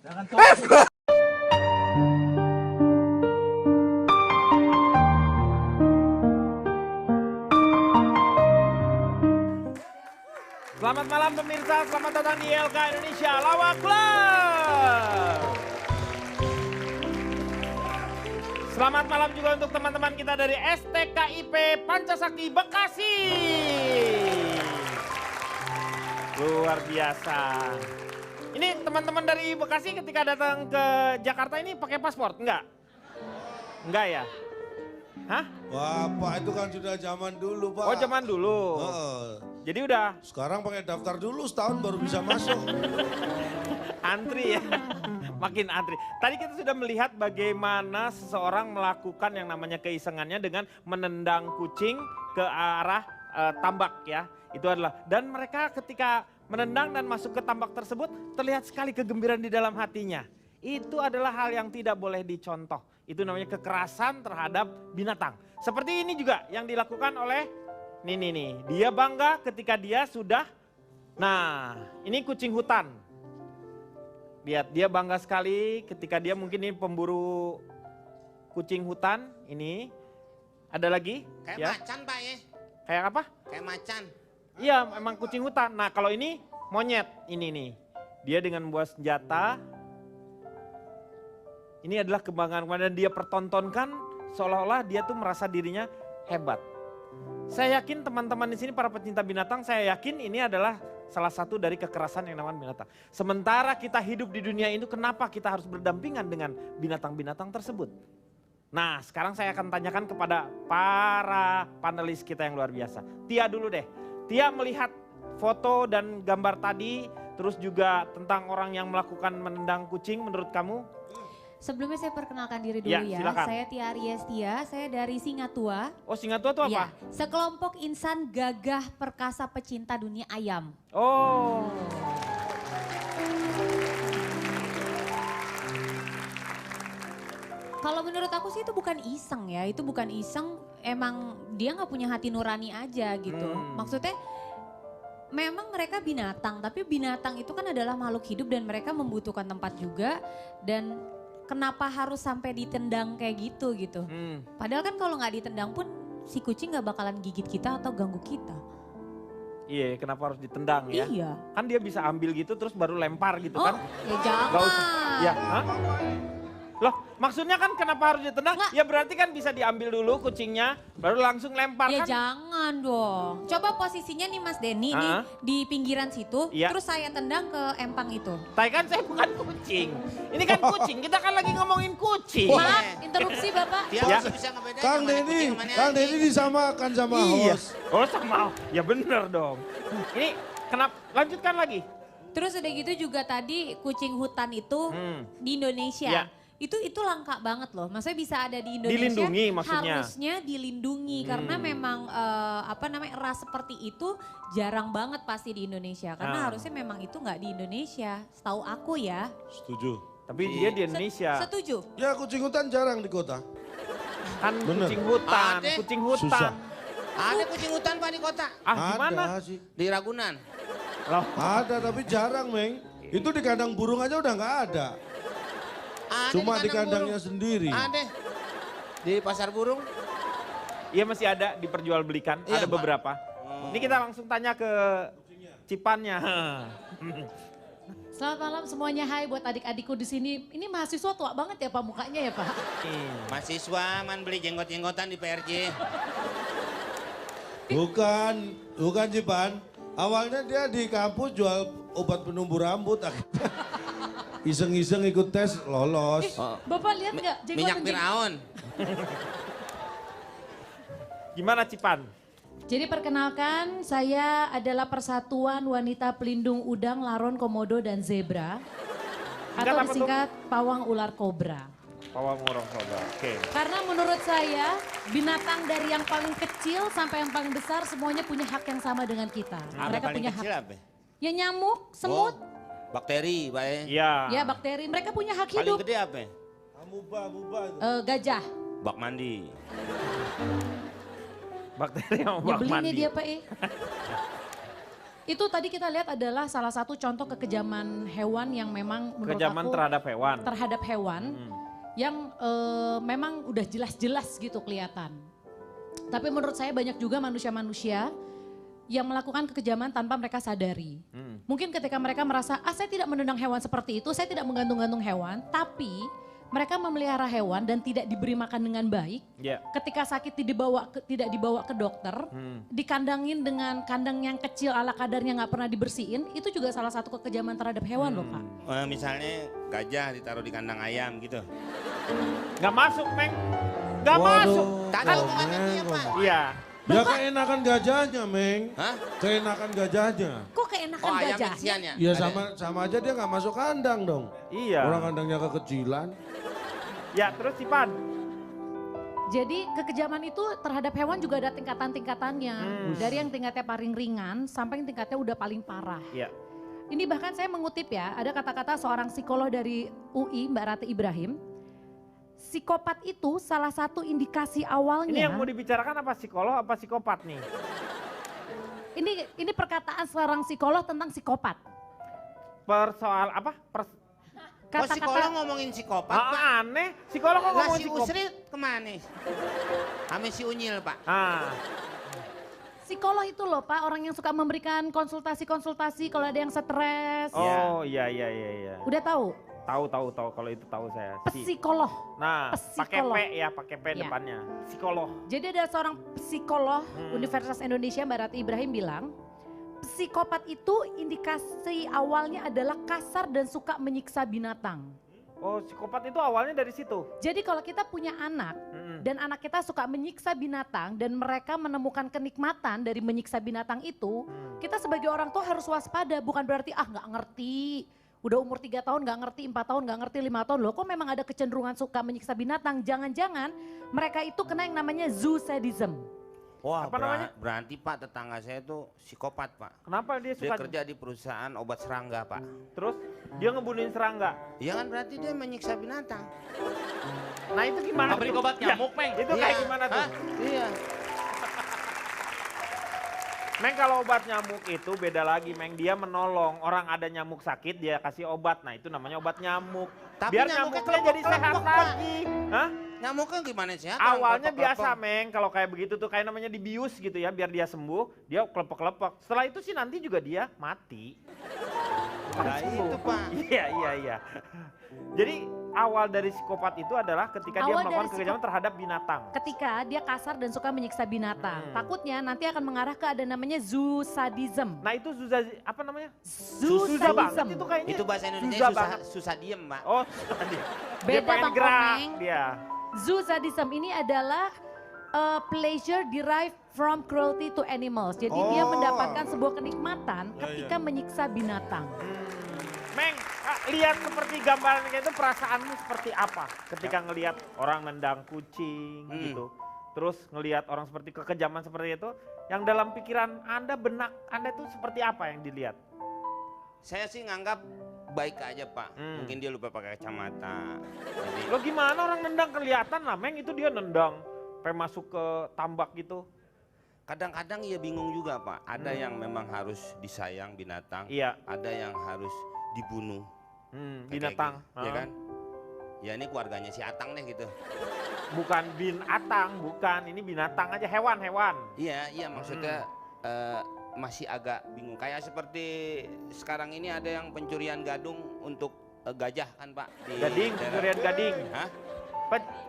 Selamat malam pemirsa, selamat datang di ILK Indonesia Lawak Club. Selamat malam juga untuk teman-teman kita dari STKIP Pancasakti Bekasi. Luar biasa. Ini teman-teman dari Bekasi ketika datang ke Jakarta ini pakai paspor? Enggak? Enggak ya? Hah? Wah, Pak itu kan sudah zaman dulu, Pak. Oh, zaman dulu. Jadi udah Sekarang pakai daftar dulu setahun baru bisa masuk. antri ya. Makin antri. Tadi kita sudah melihat bagaimana seseorang melakukan yang namanya keisengannya dengan menendang kucing ke arah tambak ya. Itu adalah, dan mereka ketika menendang dan masuk ke tambak tersebut terlihat sekali kegembiraan di dalam hatinya. Itu adalah hal yang tidak boleh dicontoh. Itu namanya kekerasan terhadap binatang. Seperti ini juga yang dilakukan oleh nih. Dia bangga ketika dia sudah, nah ini kucing hutan. Lihat dia bangga sekali ketika dia mungkin ini pemburu kucing hutan ini. Ada lagi? Kayak ya. macan Pak ya? Kayak apa? Kayak macan. Iya memang kucing hutan. Nah kalau ini monyet ini nih. Dia dengan membawa senjata. Ini adalah kebanggaan dan dia pertontonkan seolah-olah dia tuh merasa dirinya hebat. Saya yakin teman-teman di sini para pecinta binatang, saya yakin ini adalah salah satu dari kekerasan yang namanya binatang. Sementara kita hidup di dunia ini, kenapa kita harus berdampingan dengan binatang-binatang tersebut? Nah, sekarang saya akan tanyakan kepada para panelis kita yang luar biasa. Tia dulu deh. Tia melihat foto dan gambar tadi, terus juga tentang orang yang melakukan menendang kucing, menurut kamu? Sebelumnya saya perkenalkan diri dulu ya. Silakan. Saya Tia Ariestia, saya dari Singatua. Oh, Singatua itu apa? Ya, sekelompok insan gagah perkasa pecinta dunia ayam. Oh. Kalau menurut aku sih itu bukan iseng ya, itu bukan iseng, emang dia nggak punya hati nurani aja gitu. Maksudnya memang mereka binatang, tapi binatang itu kan adalah makhluk hidup dan mereka membutuhkan tempat juga. Dan kenapa harus sampai ditendang kayak gitu. Padahal kan kalau nggak ditendang pun si kucing nggak bakalan gigit kita atau ganggu kita. Iya, kenapa harus ditendang ya? Iya. Kan dia bisa ambil gitu terus baru lempar gitu kan? Ya jangan. Gak usah. Ya, hah? Loh, maksudnya kan kenapa harus ditendang? Nggak. Ya berarti kan bisa diambil dulu kucingnya, baru langsung lempar Ya kan? jangan dong. Coba posisinya nih Mas Denny nih di pinggiran situ, Iya. terus saya tendang ke empang itu. Tapi kan saya bukan kucing. Ini kan kucing, kita kan lagi ngomongin kucing. Maaf, interupsi Bapak. Dia Ya. masih bisa ngebedain Kang yang mana Denny, kucing, yang mana Kang anjing. Denny disamakan sama Iya. host. Oh sama, ya bener dong. Ini kenapa, lanjutkan lagi. Terus udah gitu juga tadi kucing hutan itu di Indonesia. Ya. Itu langka banget loh. Maksudnya bisa ada di Indonesia. Dilindungi maksudnya. Harusnya dilindungi karena memang ras seperti itu jarang banget pasti di Indonesia. Karena harusnya memang itu nggak di Indonesia. Setahu aku ya. Setuju. Tapi dia di Indonesia. Setuju. Ya kucing hutan jarang di kota. Kan Bener. kucing hutan, Ada. kucing hutan. Susah. Ada kucing hutan Pak di kota. Ah gimana? Ada sih. Di Ragunan. Loh, Ada tapi jarang, Meng. Itu di kandang burung aja udah nggak ada. Ada Cuma di kandang kandangnya burung. sendiri. Ada. Di pasar burung. iya masih ada diperjualbelikan, Iya, ada Pak. beberapa. Ini kita langsung tanya ke Cipannya. Selamat malam semuanya, hai buat adik-adikku di sini. Ini mahasiswa tua banget ya Pak mukanya ya Pak. Mahasiswa man beli jenggot-jenggotan di PRJ. Bukan Cipan. Awalnya dia di kampus jual obat penumbuh rambut. Akhirnya iseng-iseng ikut tes lolos. Bapak lihat nggak Minyak Firaun. Gimana Cipan? Jadi perkenalkan saya adalah Persatuan Wanita Pelindung Udang, Laron, Komodo, dan Zebra. Singkat Atau apa tuh? disingkat Pawang Ular Kobra. Pawang Urang Soba, oke. Karena menurut saya binatang dari yang paling kecil sampai yang paling besar semuanya punya hak yang sama dengan kita. Mereka Paling punya kecil hak. apa? Ya nyamuk, semut, Bakteri Pak ya. Iya. ya bakteri. Mereka punya hak Paling hidup. gede apa? Amuba itu. Gajah. Bak mandi. Bakteri yang bak Nyebelin mandi. nih dia Pak Itu tadi kita lihat adalah salah satu contoh kekejaman hewan yang memang menurut Kekejaman aku terhadap hewan. yang memang udah jelas-jelas gitu kelihatan. Tapi menurut saya banyak juga manusia-manusia yang melakukan kekejaman tanpa mereka sadari. Mungkin ketika mereka merasa, saya tidak menendang hewan seperti itu, saya tidak menggantung-gantung hewan, tapi mereka memelihara hewan dan tidak diberi makan dengan baik. Ya. Ketika sakit tidak dibawa ke dokter, dikandangin dengan kandang yang kecil ala kadarnya nggak pernah dibersihin, itu juga salah satu kekejaman terhadap hewan loh Pak. Misalnya gajah ditaruh di kandang ayam gitu. Gak masuk, Meng. Gak Waduh. masuk. Kagak hubungannya dia Pak. Iya. Ya keenakan gajahnya, Meng. Hah? Keenakan gajahnya. Kok keenakan Oh ayam gajah? isiannya? Ya Ada. sama aja dia nggak masuk kandang dong. Iya. Orang kandangnya kekecilan. Ya terus Ipan. Jadi kekejaman itu terhadap hewan juga ada tingkatan-tingkatannya. Dari yang tingkatnya paling ringan sampai yang tingkatnya udah paling parah. Iya. Ini bahkan saya mengutip ya, ada kata-kata seorang psikolog dari UI, Mbak Rati Ibrahim. Psikopat itu salah satu indikasi awalnya. Ini yang mau dibicarakan apa psikolog apa psikopat nih? Ini perkataan seorang psikolog tentang psikopat. Persoal apa? Kok psikolog ngomongin psikopat Pak? Aneh. Psikolog kok Lah ngomong si psikopat? Usri kemana? Kami si Unyil Pak. Psikolog itu loh Pak, orang yang suka memberikan konsultasi-konsultasi kalau ada yang stres. Oh iya. Udah tahu? Tahu kalau itu tahu saya. Psikolog. Nah, pakai P Psikolog. ya, pakai P Ya. depannya. Psikolog. Jadi ada seorang psikolog Universitas Indonesia Mbak Rati Ibrahim bilang, psikopat itu indikasi awalnya adalah kasar dan suka menyiksa binatang. Oh, psikopat itu awalnya dari situ. Jadi kalau kita punya anak dan anak kita suka menyiksa binatang dan mereka menemukan kenikmatan dari menyiksa binatang itu, kita sebagai orang tua harus waspada, bukan berarti nggak ngerti. Udah umur 3 tahun nggak ngerti, 4 tahun nggak ngerti, 5 tahun loh. Kok memang ada kecenderungan suka menyiksa binatang? Jangan-jangan mereka itu kena yang namanya zoo sadism. Wah Apa namanya? berarti Pak tetangga saya tuh psikopat Pak. Kenapa dia Dia suka? kerja di perusahaan obat serangga Pak. Terus dia ngebunuhin serangga. Iya kan berarti dia menyiksa binatang. Nah itu gimana? Pabrik tuh? obat nyamuk, Meng. Itu kayak Iya. gimana tuh? Hah? Iya. Meng kalau obat nyamuk itu beda lagi Meng. Dia menolong orang ada nyamuk sakit dia kasih obat. Nah itu namanya obat nyamuk. Tapi Biar nyamuknya nyamuknya jadi sehat kelepek-kelepek, Pak. lagi. Hah? Nyamuknya gimana sih? Awalnya biasa Meng, kalau kayak begitu tuh kayak namanya dibius gitu ya, biar dia sembuh, dia kelepek-kelepek. Setelah itu sih nanti juga dia mati. Nah itu Pak. Iya. Jadi awal dari psikopat itu adalah ketika dia Awal melakukan dari kekejaman terhadap binatang. Ketika dia kasar dan suka menyiksa binatang, takutnya nanti akan mengarah ke ada namanya zoo sadism. Nah itu apa namanya? Zoo Susah sadism. banget itu kayaknya. Itu bahasa Indonesia Susah susah, banget. susah diem Pak. Oh, dia. Dia Beda, pengen Bang gerak Komeng. dia. Zoo sadism ini adalah pleasure derived from cruelty to animals. Jadi dia mendapatkan sebuah kenikmatan ketika menyiksa binatang. Meng, lihat seperti gambaran kayak itu perasaanmu seperti apa ketika ngelihat orang nendang kucing gitu. Terus ngelihat orang seperti kekejaman seperti itu, yang dalam pikiran Anda, benak Anda itu seperti apa yang dilihat? Saya sih nganggap baik aja Pak. Mungkin dia lupa pakai kacamata. Jadi Lo gimana orang nendang kelihatan lah Meng, itu dia nendang sampai masuk ke tambak gitu. kadang-kadang ya bingung juga Pak. Ada yang memang harus disayang binatang. Iya. Ada yang harus dibunuh. Binatang. Kayak gitu, ya kan? Ya ini keluarganya si Atang deh gitu. Bukan binatang, bukan. Ini binatang aja, hewan-hewan. Iya maksudnya masih agak bingung. Kayak seperti sekarang ini ada yang pencurian gadung untuk gajah kan Pak. Di Gading, daerah- pencurian gading. Hah?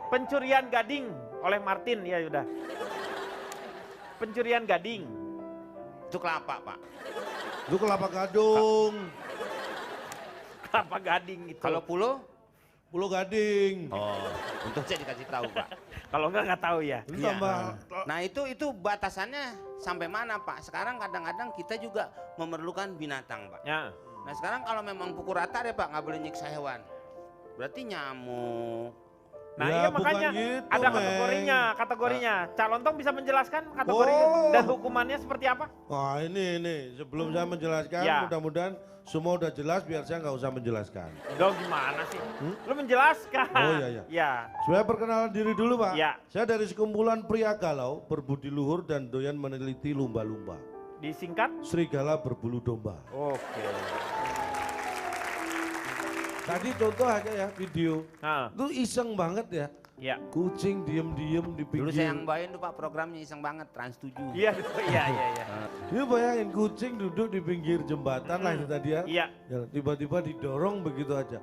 Pencurian gading oleh Martin, ya udah. Pencurian gading. Itu kelapa Pak. Itu kelapa gadung, Kelapa gading gitu. Kalau pulau? Pulau Gading. Oh, untuk saya dikasih tahu Pak. Kalau nggak tahu ya. Itu Iya. tambah Nah itu batasannya sampai mana Pak? Sekarang kadang-kadang kita juga memerlukan binatang Pak. Ya. Nah sekarang kalau memang pukul rata deh Pak, nggak boleh nyiksa hewan. Berarti nyamuk. Nah Ya, iya bukan makanya gitu, ada Meng. kategorinya. Calon Tong bisa menjelaskan kategorinya dan hukumannya seperti apa? Wah ini sebelum saya menjelaskan Ya. mudah-mudahan semua udah jelas biar saya nggak usah menjelaskan. Dong gimana sih? Lu menjelaskan. Oh, iya. Ya. Saya perkenalan diri dulu Pak. Ya. Saya dari sekumpulan pria galau, berbudi luhur dan doyan meneliti lumba-lumba. Disingkat? serigala berbulu domba. Oke. Tadi contoh aja ya video. Nah, Itu iseng banget ya. ya. Kucing diem-diem di Dulu pinggir. saya yang bawain tuh Pak programnya iseng banget, Trans 7. Iya, iya, iya. Ini bayangin kucing duduk di pinggir jembatan lah itu tadi ya. Iya. Ya, tiba-tiba didorong begitu aja.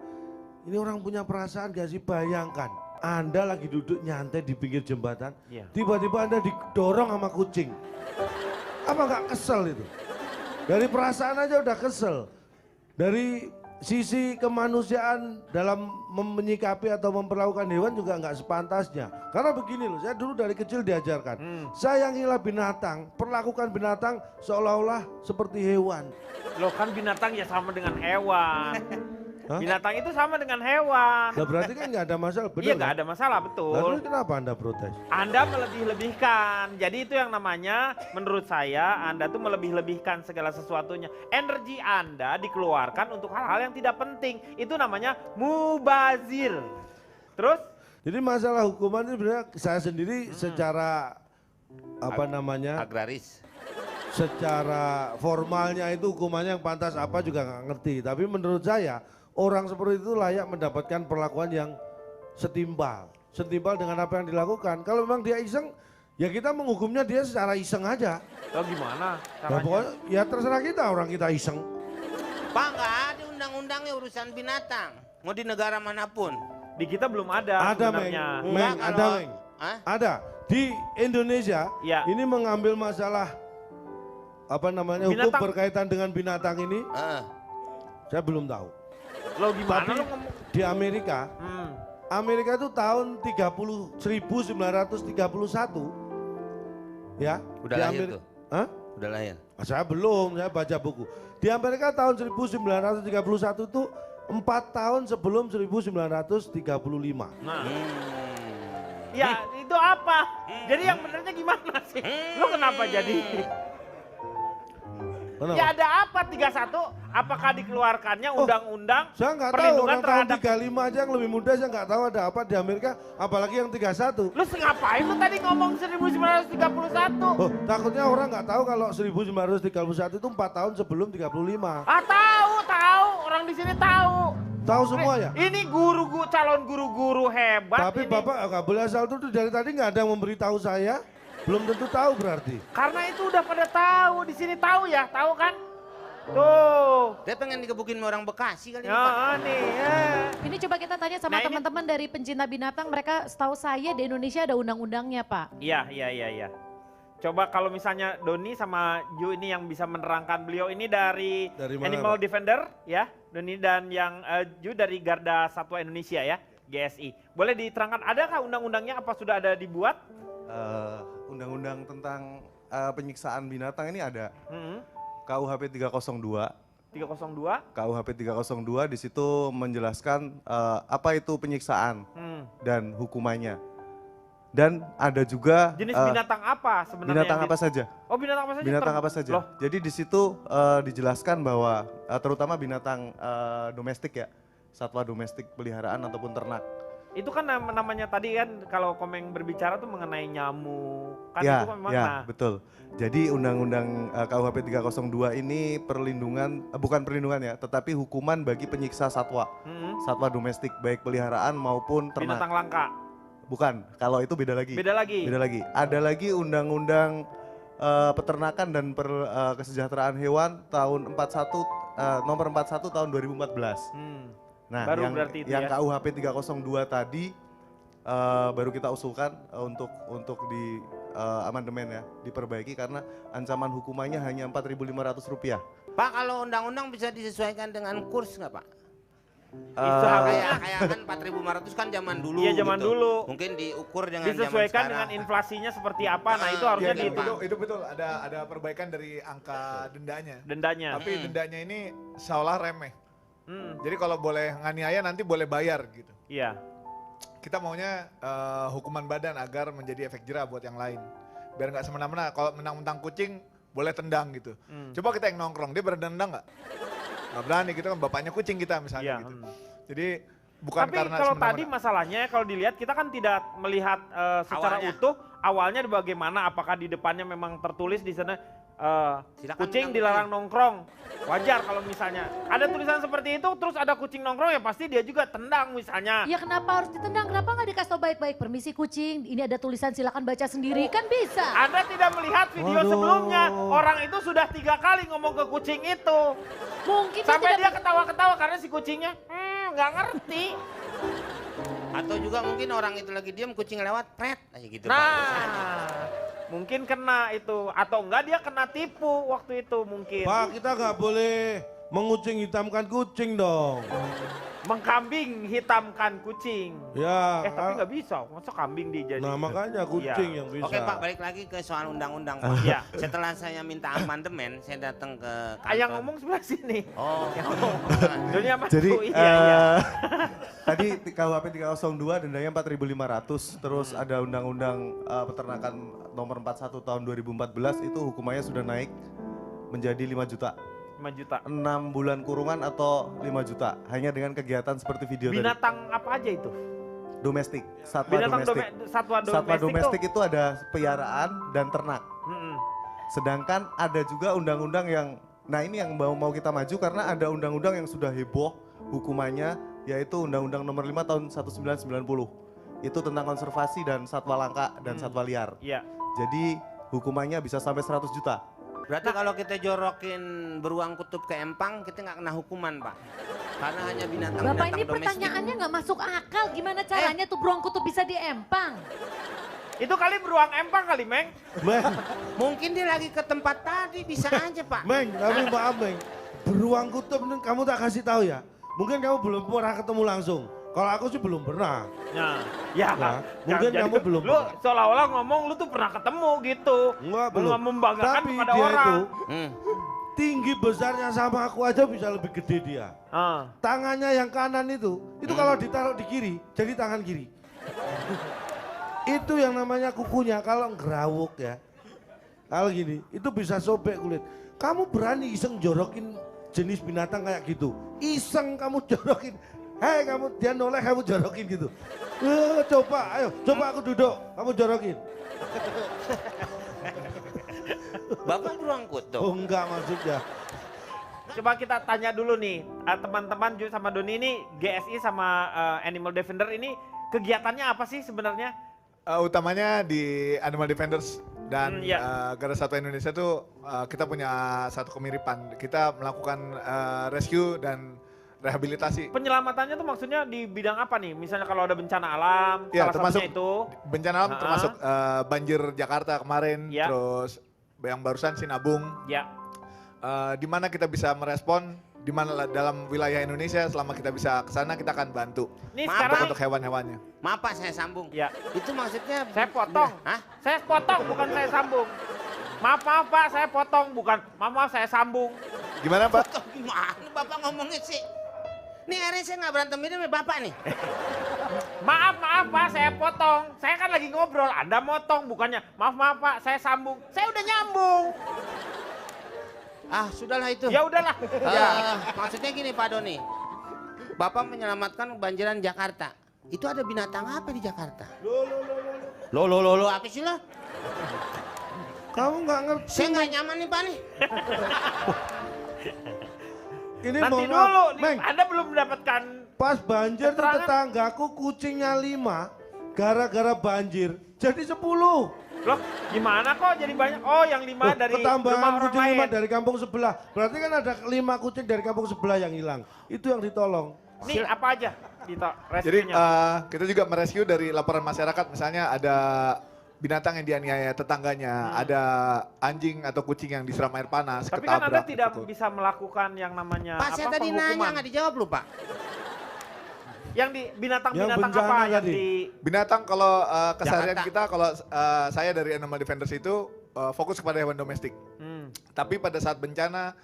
Ini orang punya perasaan gak sih? Bayangkan, Anda lagi duduk nyantai di pinggir jembatan, Iya. tiba-tiba Anda didorong sama kucing. Apa gak kesel itu? Dari perasaan aja udah kesel. Dari sisi kemanusiaan dalam menyikapi atau memperlakukan hewan juga nggak sepantasnya. Karena begini loh, saya dulu dari kecil diajarkan, sayangilah binatang, perlakukan binatang seolah-olah seperti hewan. Loh kan binatang ya sama dengan hewan. Hah? Binatang itu sama dengan hewan. Nah berarti kan nggak ada masalah, benar Iya nggak kan? ada masalah, Lalu betul. kenapa Anda protes? Anda melebih-lebihkan. Jadi itu yang namanya menurut saya Anda tuh melebih-lebihkan segala sesuatunya. Energi Anda dikeluarkan untuk hal-hal yang tidak penting. Itu namanya mubazir. Terus? Jadi masalah hukuman ini sebenarnya saya sendiri secara apa namanya, Agraris. secara formalnya itu hukumannya yang pantas apa juga nggak ngerti. Tapi menurut saya orang seperti itu layak mendapatkan perlakuan yang setimpal. Setimpal dengan apa yang dilakukan. Kalau memang dia iseng, ya kita menghukumnya dia secara iseng aja. Oh gimana Nah, caranya? pokoknya ya terserah kita orang kita iseng. Pak nggak ada undang-undangnya urusan binatang. Mau di negara manapun. Di kita belum ada Ada sebenarnya. Meng, Enggak, ada kalau- Meng. Hah? Ada. Di Indonesia Ya. ini mengambil masalah apa namanya hukum Binatang. berkaitan dengan binatang ini, saya belum tahu. Lo gimana Tapi lo ngomong? di Amerika, Amerika itu tahun 1931 ya. Udah di lahir Ameri- tuh? Hah? Udah lahir. Saya belum, saya baca buku. Di Amerika tahun 1931 itu 4 tahun sebelum 1935. Nah, Hmm. ya itu apa? Jadi yang benernya gimana sih? Lo kenapa jadi? Kenapa? Ya ada apa 31? Apakah dikeluarkannya undang-undang Saya nggak tahu, perlindungan orang tahun terhadap 35 aja yang lebih muda saya nggak tahu ada apa di Amerika, apalagi yang 31. Lu ngapain lu tadi ngomong 1931? Oh, takutnya orang nggak tahu kalau 1931 itu 4 tahun sebelum 35. Ah tahu, orang di sini tahu. Tahu semua ya? Ini guru-guru calon guru-guru hebat. Tapi ini. Bapak nggak boleh asal tuduh, dari tadi nggak ada yang memberitahu saya. Belum tentu tahu berarti. Karena itu udah pada tahu, di sini tahu ya, tahu kan? Tuh. Dia pengen digebukin sama orang Bekasi kali ini, Pak. Ya nih, ya. Ini coba kita tanya sama Nah, ini- teman-teman dari pencinta binatang, mereka setahu saya di Indonesia ada undang-undangnya Pak. Iya. Coba kalau misalnya Doni sama Ju ini yang bisa menerangkan, beliau ini dari Dari mana, Animal Pak? Defender ya, Doni, dan yang Ju dari Garda Satwa Indonesia ya, GSI. Boleh diterangkan, adakah undang-undangnya, apa sudah ada dibuat? Undang-undang tentang penyiksaan binatang ini ada Hmm, KUHP 302. 302. KUHP 302 di situ menjelaskan apa itu penyiksaan dan hukumannya. Dan ada juga Jenis binatang apa sebenarnya? binatang yang apa saja. Oh binatang apa saja? Binatang apa saja. Loh, Jadi di situ dijelaskan bahwa terutama binatang domestik ya, satwa domestik peliharaan ataupun ternak. itu kan namanya tadi kan kalau Komeng berbicara tuh mengenai nyamuk. Kan Ya, itu kan memang ya, nah. betul. Jadi undang-undang KUHP 302 ini perlindungan, bukan perlindungan ya, tetapi hukuman bagi penyiksa satwa. Satwa domestik, baik peliharaan maupun ternak. Binatang langka. Bukan, kalau itu beda lagi. Beda lagi. Beda lagi. Ada lagi undang-undang peternakan dan kesejahteraan hewan tahun 41, nomor 41 tahun 2014. Nah, Baru yang, berarti itu yang ya. KUHP 302 tadi baru kita usulkan untuk di amandemen ya, diperbaiki karena ancaman hukumannya hanya Rp4.500. Pak, kalau undang-undang bisa disesuaikan dengan kurs nggak Pak? Seharusnya Kayak kan 4.500 kan zaman dulu. Iya, zaman gitu. dulu. Mungkin diukur dengan disesuaikan zaman dengan sekarang. inflasinya seperti apa. Nah itu harusnya iya, di Pak. Itu betul, ada perbaikan dari angka dendanya. dendanya. Tapi dendanya ini seolah remeh. Hmm, Jadi kalau boleh nganiaya nanti boleh bayar gitu. Iya. Kita maunya hukuman badan agar menjadi efek jerah buat yang lain. Biar nggak semena-mena, kalau menang-mentang kucing boleh tendang gitu. Coba kita yang nongkrong, dia berani tendang nggak? Nggak berani, gitu kan bapaknya kucing kita misalnya Iya, gitu. Jadi bukan Tapi karena kalau semena-mena. tadi masalahnya kalau dilihat kita kan tidak melihat secara Awalnya. utuh awalnya bagaimana, apakah di depannya memang tertulis di sana Silakan kucing menang dilarang nongkrong. Wajar kalau misalnya ada tulisan seperti itu, terus ada kucing nongkrong ya pasti dia juga tendang misalnya. Ya kenapa harus ditendang? Kenapa nggak dikasih tau baik-baik? Permisi kucing, ini ada tulisan silakan baca sendiri, kan bisa. Anda tidak melihat video Waduh. sebelumnya, orang itu sudah 3 kali ngomong ke kucing itu. Mungkin Sampai dia tidak ketawa-ketawa karena si kucingnya nggak ngerti. Atau juga mungkin orang itu lagi diam, kucing lewat, pret aja gitu. Pak. Nah, mungkin kena itu. Atau enggak dia kena tipu waktu itu mungkin. Pak, kita nggak boleh mengucing hitamkan kucing dong. Mengkambing hitamkan kucing. Ya, Tapi nggak bisa, masa kambing dijadikan. nah makanya kucing yang bisa. Oke Pak, balik lagi ke soal undang-undang Pak. Iya. Setelah saya minta amandemen, saya datang ke kantor. Yang ngomong sebelah sini. Oh, Dunia masuk, Jadi iya. tadi KUHP 302 dendanya 4.500, terus ada Undang-Undang Peternakan nomor 41 tahun 2014 itu hukumannya sudah naik menjadi 5 juta. 5 juta. 6 bulan kurungan atau 5 juta hanya dengan kegiatan seperti video Binatang apa aja itu? tadi. Domestik, satwa Binatang domestik. satwa Satwa domestik tuh. itu ada peliharaan dan ternak. Mm-mm. Sedangkan ada juga undang-undang yang, nah ini yang mau kita maju karena ada undang-undang yang sudah heboh hukumannya, yaitu Undang-Undang nomor 5 tahun 1990. Itu tentang konservasi dan satwa langka dan satwa liar. Iya. Jadi hukumannya bisa sampai 100 juta. berarti kalau kita jorokin beruang kutub ke empang, kita nggak kena hukuman Pak. Karena hanya binatang-binatang Bapak ini domestik. pertanyaannya nggak masuk akal. Gimana caranya tuh beruang kutub bisa diempang? Itu kali beruang empang kali, Meng. Meng, Mungkin dia lagi ke tempat tadi, bisa aja Pak. Meng, tapi maaf Meng. Beruang kutub ini kamu tak kasih tahu ya. Mungkin kamu belum pernah ketemu langsung. Kalau aku sih belum pernah. Nah, ya. Nah, mungkin jadi kamu belum Lu pernah. seolah-olah ngomong lu tuh pernah ketemu gitu. Enggak, belum. Membanggakan Tapi kepada dia orang. itu Hmm. tinggi besarnya sama aku aja bisa lebih gede dia. Ah. Tangannya yang kanan itu kalau ditaruh di kiri jadi tangan kiri. Itu yang namanya kukunya kalau ngerawuk ya. Kalau gini, itu bisa sobek kulit. Kamu berani iseng jorokin jenis binatang kayak gitu? Iseng kamu jorokin. Hei kamu, dia noleh kamu jorokin gitu. Coba, ayo, coba aku duduk, kamu jorokin. Bapak beruang kutub. Oh enggak maksudnya. Coba kita tanya dulu nih, teman-teman Ju sama Doni ini GSI sama Animal Defender ini kegiatannya apa sih sebenarnya? Utamanya di Animal Defenders dan Iya. Garda Satwa Indonesia tuh kita punya satu kemiripan. Kita melakukan rescue dan rehabilitasi. Penyelamatannya tuh maksudnya di bidang apa nih? Misalnya kalau ada bencana alam, Ya, salah termasuk satunya itu. bencana alam termasuk banjir Jakarta kemarin, Ya. terus yang barusan Sinabung. Ya, Di mana kita bisa merespon, di mana dalam wilayah Indonesia selama kita bisa ke sana kita akan bantu nih Maaf, sekarang untuk hewan-hewannya. Maaf Pak, saya sambung. ya, Itu maksudnya saya potong. Hah? Saya potong bukan saya sambung. Maaf Pak, saya potong bukan. Maaf saya sambung. Gimana Pak? Kok gimana Bapak ngomongnya sih? Nih akhirnya saya nggak berantem ini sama Bapak nih. Maaf Pak, saya potong. Saya kan lagi ngobrol, Anda motong bukannya. Maaf Pak, saya sambung. Saya udah nyambung. Ah, sudahlah itu. Ya udahlah. Maksudnya gini Pak Doni. Bapak menyelamatkan banjiran Jakarta. Itu ada binatang apa di Jakarta? Lo, apa sih lo? Kamu nggak ngerti. Saya nggak nyaman nih Pak nih. Ini Nanti mohon maaf, dulu, nih, Meng. Anda belum mendapatkan. Pas banjir tuh Keterangan. tetanggaku kucingnya 5 gara-gara banjir jadi 10. Loh, gimana kok jadi banyak? Oh, yang 5 Loh, dari rumah ketambahan orang kucing lain. 5 dari kampung sebelah. Berarti kan ada 5 kucing dari kampung sebelah yang hilang. Itu yang ditolong. Nih apa aja kita Jadi rescuenya? kita juga merescue dari laporan masyarakat, misalnya ada binatang yang dianiaya tetangganya, ada anjing atau kucing yang disiram air panas, Tapi kan Anda ketabrak. tidak gitu. bisa melakukan yang namanya Pak, saya tadi penghukuman. nanya nggak dijawab lu Pak. Yang di binatang-binatang Yang bencana apa yang tadi. di Binatang kalau keseharian Jakarta. kita, kalau saya dari Animal Defenders itu fokus kepada hewan domestik. Tapi pada saat bencana,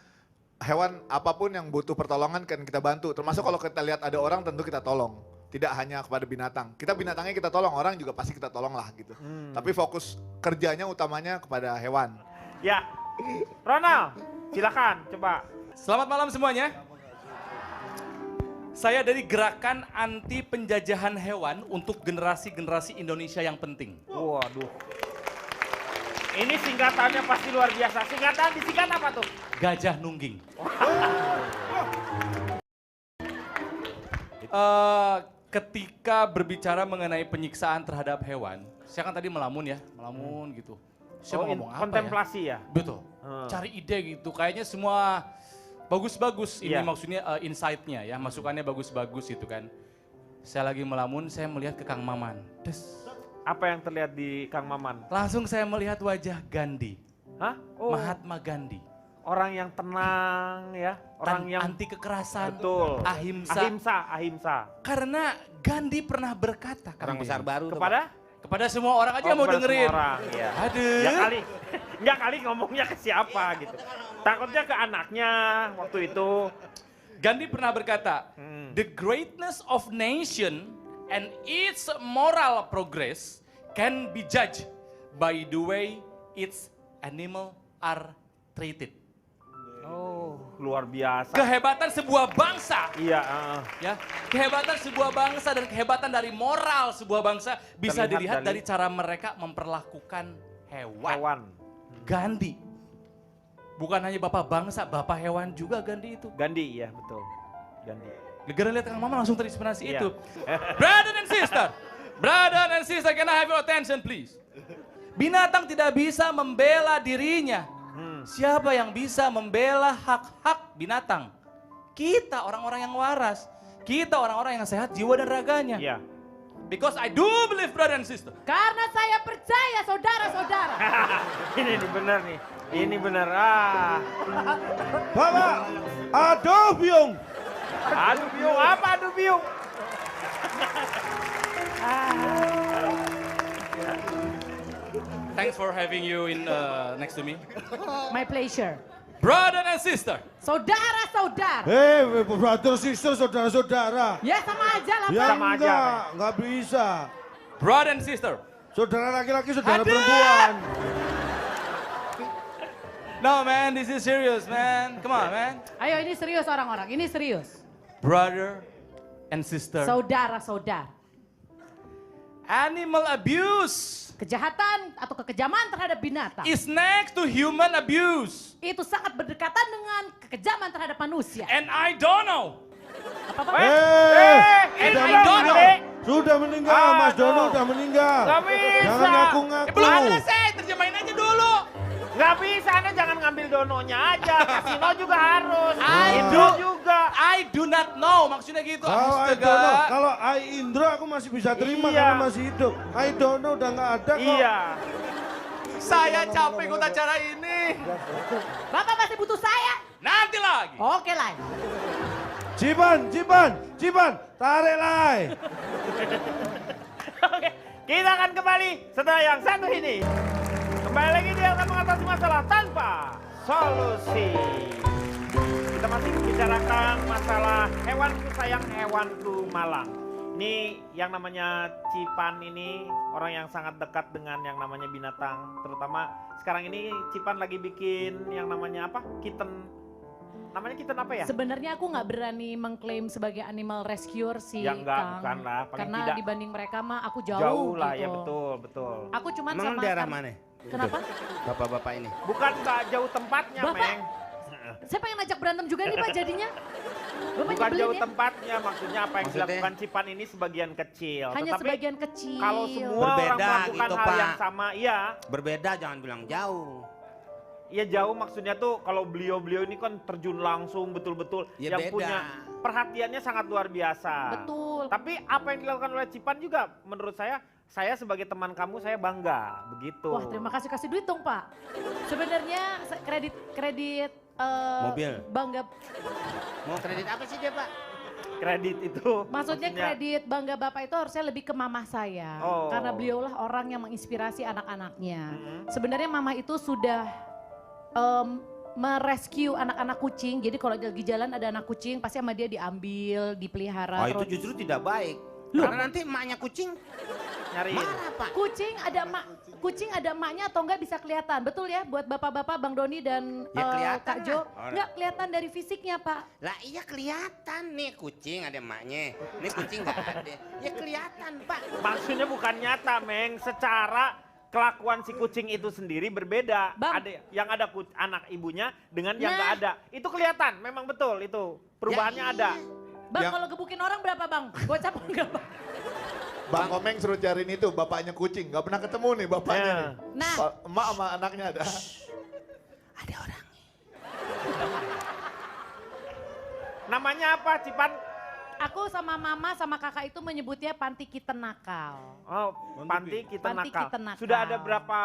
hewan apapun yang butuh pertolongan kan kita bantu. Termasuk kalau kita lihat ada orang tentu kita tolong. Tidak hanya kepada binatang. Kita binatangnya kita tolong, orang juga pasti kita tolong lah gitu. Tapi fokus kerjanya utamanya kepada hewan. Ya. Ronald, silakan coba. Selamat malam semuanya. Saya dari Gerakan Anti Penjajahan Hewan untuk generasi-generasi Indonesia yang penting. Waduh. Ini singkatannya pasti luar biasa. Singkatan disingkat apa tuh? Gajah Nungging. Ketika berbicara mengenai penyiksaan terhadap hewan, saya kan tadi melamun ya, melamun gitu. Saya mau ngomong apa kontemplasi ya? Betul. Cari ide gitu. Kayaknya semua bagus-bagus. Ini Iya. maksudnya insight-nya ya, masukannya bagus-bagus gitu kan. Saya lagi melamun, saya melihat ke Kang Maman. Des. Apa yang terlihat di Kang Maman? Langsung saya melihat wajah Gandhi. Hah? Oh, Mahatma Gandhi. orang yang tenang ya, orang yang anti kekerasan, betul. ahimsa. Ahimsa. Karena Gandhi pernah berkata, Orang besar baru tuh, Kepada? kepada semua orang aja mau kepada dengerin. semua orang, ya. Aduh. Ya kali ngomongnya ke siapa gitu. Takutnya ke anaknya waktu itu. Gandhi pernah berkata, the greatness of nation and its moral progress can be judged by the way its animal are treated. Oh, luar biasa. Kehebatan sebuah bangsa, Iya, ya, kehebatan sebuah bangsa dan kehebatan dari moral sebuah bangsa bisa Terlihat dilihat dari dari cara mereka memperlakukan hewan. hewan. Gandhi, bukan hanya bapak bangsa, bapak hewan juga Gandhi itu. Gandhi, ya betul. Gandhi. Negara lihat Kang Mama langsung terinspirasi Iya. itu. Brother and sister, can I have your attention please? Binatang tidak bisa membela dirinya. Siapa yang bisa membela hak-hak binatang? Kita orang-orang yang waras. Kita orang-orang yang sehat jiwa dan raganya. Iya. Because I do believe brother and sister. Karena saya percaya saudara-saudara. Ini benar nih. Ini benar. Bapak, aduh biung. Aduh biung, apa aduh biung? Thanks for having you in next to me. My pleasure. Brother and sister. Saudara-saudara. Brother, sister, saudara-saudara. Ya sama aja lah, Ya Pak. Sama aja, enggak bisa. Brother and sister. Saudara laki-laki, saudara Aduh. perempuan. No man, this is serious man. Come on man. Ayo ini serius orang-orang, ini serius. Brother and sister. Saudara-saudara. Animal abuse Kejahatan atau kekejaman terhadap binatang. is next to human abuse. Itu sangat berdekatan dengan kekejaman terhadap manusia. And I don't know. Apa-apa? And sudah I don't know. meninggal. Sudah meninggal, Mas Aduh. Dono udah meninggal. Nggak bisa. Jangan ngaku-ngaku. Belum selesai, terjemahin aja dulu. Nggak bisa, Anda jangan ngambil dononya aja. Kasino juga harus. I Itu do- juga. I do not know, maksudnya gitu. Kalau I Astaga. don't know, kalau I Indro aku masih bisa terima Iya. karena masih hidup. I don't know udah nggak ada kok. Iya. Saya capek ikut acara ini. Bapak masih butuh saya? Nanti lagi. Oke lah. Ciban, tarik lai. Oke, kita akan kembali setelah yang satu ini. Kembali lagi dia akan mengatasi masalah tanpa solusi. Kita masih membicarakan masalah hewanku sayang, hewanku malang. Ini yang namanya Cipan ini orang yang sangat dekat dengan yang namanya binatang. Terutama sekarang ini Cipan lagi bikin yang namanya apa? Kitten. Namanya kitten apa ya? Sebenarnya aku nggak berani mengklaim sebagai animal rescuer sih, Ya enggak, Kang. bukan lah. Paling Karena tidak dibanding mereka mah aku jauh, jauh lah, gitu. ya betul. Aku cuman Emang sama daerah kan- mana? Kenapa? Bapak-bapak ini. Bukan nggak jauh tempatnya, Bapak, Meng. saya pengen ajak berantem juga nih Pak jadinya. Bapak Bukan nyebelin jauh ya. tempatnya, maksudnya apa yang Maksudnya? dilakukan Cipan ini sebagian kecil. Hanya Tetapi sebagian kecil. kalau semua Berbeda orang melakukan gitu, hal Pak. yang sama, iya. Berbeda jangan bilang jauh. Iya jauh maksudnya tuh kalau beliau-beliau ini kan terjun langsung betul-betul Ya yang beda. punya perhatiannya sangat luar biasa. Betul. Tapi apa yang dilakukan oleh Cipan juga menurut saya sebagai teman kamu saya bangga begitu. Wah terima kasih duit dong Pak. Sebenarnya kredit Mobil. bangga. Mau kredit apa sih dia, Pak? Kredit itu. Maksudnya kredit bangga Bapak itu harusnya lebih ke mama saya. Oh. Karena beliaulah orang yang menginspirasi anak-anaknya. Sebenarnya mama itu sudah merescue anak-anak kucing. Jadi kalau lagi jalan ada anak kucing pasti sama dia diambil, dipelihara. Oh itu terus- justru tidak baik. Loh. Karena nanti emaknya kucing Nyariin. marah, Pak. Kucing ada emaknya atau enggak bisa kelihatan. Betul ya buat bapak-bapak Bang Doni dan Ya, kelihatan Kak Jo. lah. Enggak kelihatan dari fisiknya Pak. Lah iya kelihatan nih kucing ada emaknya. Nih kucing nggak ada. Ya kelihatan, Pak. Maksudnya bukan nyata, Meng. Secara kelakuan si kucing itu sendiri berbeda. Bang. Ada yang ada anak ibunya dengan yang nggak Nah. ada. Itu kelihatan, memang betul itu. Perubahannya Ya, ada. Bang, Yang- kalau gebukin orang berapa bang? Gocap enggak bang? Bang Komeng suruh cariin itu bapaknya kucing. Gak pernah ketemu nih bapaknya Ya. nih. Nah. Emak sama anaknya ada. Ada orang. Namanya apa, Cipan? Aku sama mama sama kakak itu menyebutnya panti kitten nakal. Oh, panti kita Panti nakal. kita nakal. Sudah ada berapa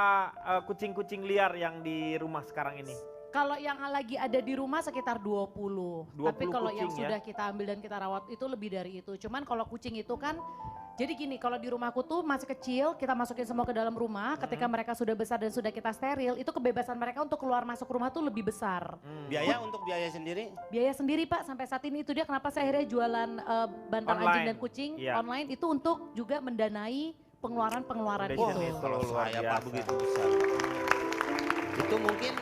kucing-kucing liar yang di rumah sekarang ini? Kalau yang lagi ada di rumah sekitar 20. 20 Tapi kalau yang kucing ya? sudah kita ambil dan kita rawat itu lebih dari itu. Cuman kalau kucing itu kan, jadi gini, kalau di rumahku tuh masih kecil, kita masukin semua ke dalam rumah. Ketika mereka sudah besar dan sudah kita steril, itu kebebasan mereka untuk keluar masuk rumah tuh lebih besar. Biaya untuk biaya sendiri? Biaya sendiri Pak, sampai saat ini itu dia kenapa saya akhirnya jualan bantal Online. anjing dan kucing Iya. online itu untuk juga mendanai pengeluaran-pengeluaran Foundation itu. itu. Luar saya Pak biasa. begitu besar. Itu mungkin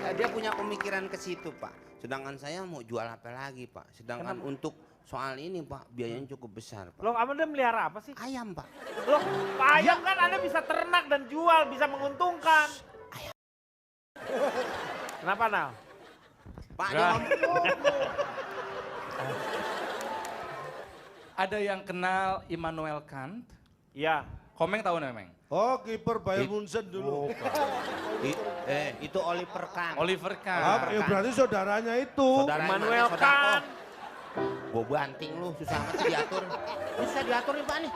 dia punya pemikiran ke situ Pak. Sedangkan saya mau jual apa lagi Pak. Sedangkan untuk soal ini Pak biayanya cukup besar Pak. Loh, Anda melihara apa sih? Ayam Pak. Loh, ayam kan Anda bisa ternak dan jual, bisa menguntungkan. Kenapa, Nal? Pak dia ngomong. Ada yang kenal Immanuel Kant? Iya. Komeng tahu nggak, Meng? Oh, kiper Bayern Munchen dulu. Itu Oliver Kahn. Oliver Kahn. Ah, ya berarti saudaranya itu. Saudara Immanuel mana, Kant. Gue banting lu, susah amat sih diatur. Ini susah diatur nih Pak nih.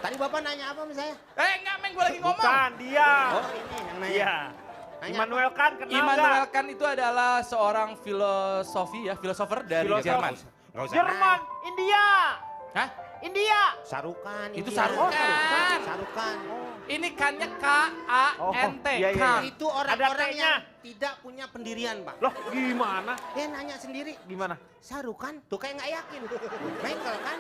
Tadi Bapak nanya apa sama saya? Enggak, Meng, gue lagi ngomong. Bukan, dia. Oh ini yang nanya. Iya. Nanya Immanuel Kant kenal Immanuel nggak? Kant itu adalah seorang filosofer dari Filosof. Jerman. Nggak usah Jerman, nanya. India. Hah? India. Sarukan. Itu India. Sarukan. Sarukan. Ini Kannya K-A-N-T. Oh, iya, iya, Kant. iya. Itu orang-orang T-nya. yang tidak punya pendirian Pak. Loh, gimana? Dia nanya sendiri. Gimana? Sarukan? Tuh kayak nggak yakin. Michael kan?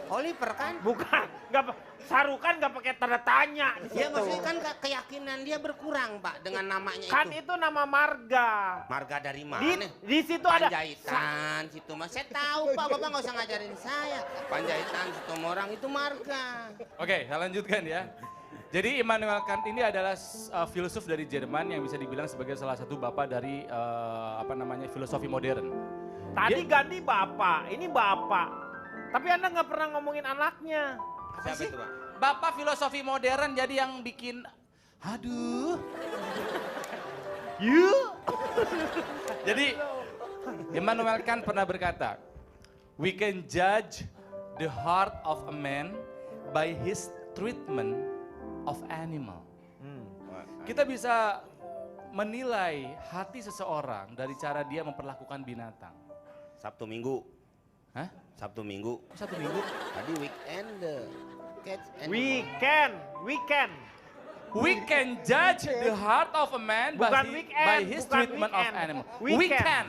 Oliver kan? Bukan, nggak Sarukan nggak pakai tanda tanya di Ya situ. maksudnya kan keyakinan dia berkurang Pak dengan namanya Kan itu. itu nama marga. Marga dari Di, mana? di situ ada Panjaitan, situ mas. Saya tahu Pak, Bapak nggak usah ngajarin saya. Panjaitan, situ orang itu marga. Oke, saya lanjutkan ya. Jadi Immanuel Kant ini adalah filsuf dari Jerman yang bisa dibilang sebagai salah satu bapak dari filosofi modern. Tadi ganti bapak, ini bapak. Tapi Anda nggak pernah ngomongin anaknya. Siapa itu Pak? Bapak filosofi modern jadi yang bikin, aduh. Jadi Immanuel Kant pernah berkata, we can judge the heart of a man by his treatment of animal. Kita bisa menilai hati seseorang dari cara dia memperlakukan binatang. Sabtu Minggu. Hah? Sabtu Minggu. Satu minggu? Tadi weekend. Catch and Weekend. We can judge the heart of a man Bukan by, weekend, by his bukan treatment of weekend. animal. Weekend. We can.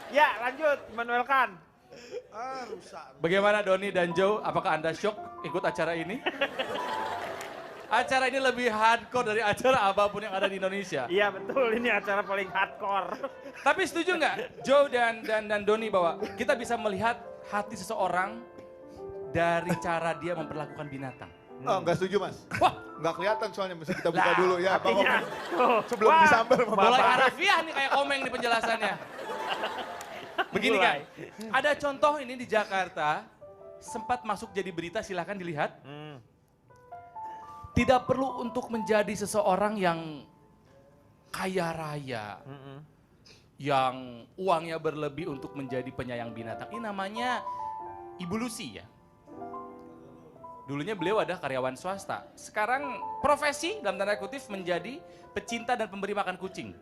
Ya, lanjut, Immanuel Kant. Ah, rusak. Bagaimana Doni dan Joe? Apakah Anda shock ikut acara ini? Acara ini lebih hardcore dari acara apapun yang ada di Indonesia. Iya betul, ini acara paling hardcore. Tapi setuju nggak Joe dan Doni bahwa kita bisa melihat hati seseorang dari cara dia memperlakukan binatang? Oh, nggak setuju Mas. Wah, Nggak kelihatan soalnya mesti kita buka Lah, dulu ya. Bang Artinya, Komeng. tuh, Sebelum wah, disambar sama mulai Bapak. harafiah nih kayak Komeng di penjelasannya. Begini kan, ada contoh ini di Jakarta, sempat masuk jadi berita, silahkan dilihat. Tidak perlu untuk menjadi seseorang yang kaya raya, yang uangnya berlebih untuk menjadi penyayang binatang. Ini namanya Ibu Lucy ya. Dulunya beliau ada karyawan swasta. Sekarang profesi dalam tanda kutip menjadi pecinta dan pemberi makan kucing.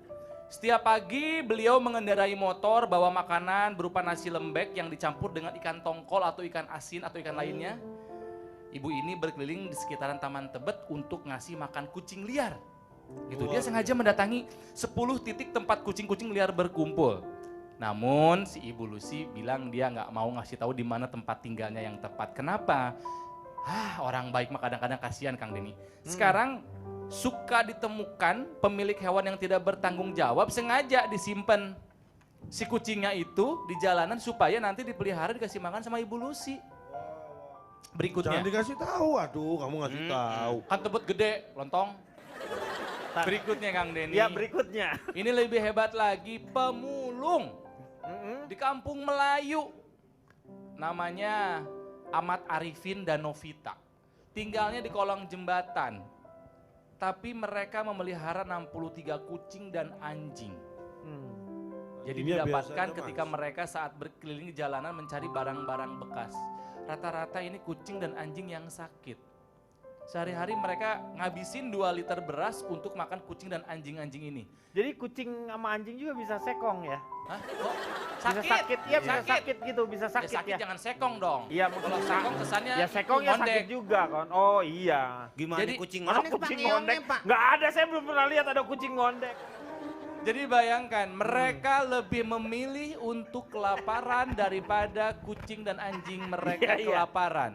Setiap pagi beliau mengendarai motor bawa makanan berupa nasi lembek yang dicampur dengan ikan tongkol atau ikan asin atau ikan lainnya. Ibu ini berkeliling di sekitaran Taman Tebet untuk ngasih makan kucing liar. Gitu. Dia sengaja mendatangi 10 titik tempat kucing-kucing liar berkumpul. Namun si Ibu Lucy bilang dia nggak mau ngasih tahu di mana tempat tinggalnya yang tepat. Kenapa? Orang baik mah kadang-kadang kasihan Kang Denny. Sekarang suka ditemukan pemilik hewan yang tidak bertanggung jawab sengaja disimpan si kucingnya itu di jalanan supaya nanti dipelihara dikasih makan sama Ibu Lucy. Berikutnya. Jangan dikasih tahu, aduh kamu ngasih tahu. Kan tebet gede, lontong. Berikutnya Kang Denny. Ya berikutnya. Ini lebih hebat lagi, pemulung. Di kampung Melayu. Namanya Ahmad Arifin dan Novita. Tinggalnya di kolong jembatan. Tapi mereka memelihara 63 kucing dan anjing. Jadi Ini didapatkan biasanya, ketika Mas. mereka saat berkeliling di jalanan mencari barang-barang bekas. Rata-rata ini kucing dan anjing yang sakit. Sehari-hari mereka ngabisin 2 liter beras untuk makan kucing dan anjing-anjing ini. Jadi kucing sama anjing juga bisa sekong ya? Hah? Kok? Bisa sakit, iya bisa sakit gitu, bisa Ya sakit sakit ya. jangan sekong dong. Iya, Kalau sekong kesannya ya sekong ya ngondek. sakit juga kan. Oh iya. Gimana Jadi, kucing Mana ngondek, Pak? kucing Ngeong ngondek? nih, Pak. Nggak ada, saya belum pernah lihat ada kucing ngondek. Jadi bayangkan mereka lebih memilih untuk kelaparan daripada kucing dan anjing mereka Iya, iya. kelaparan.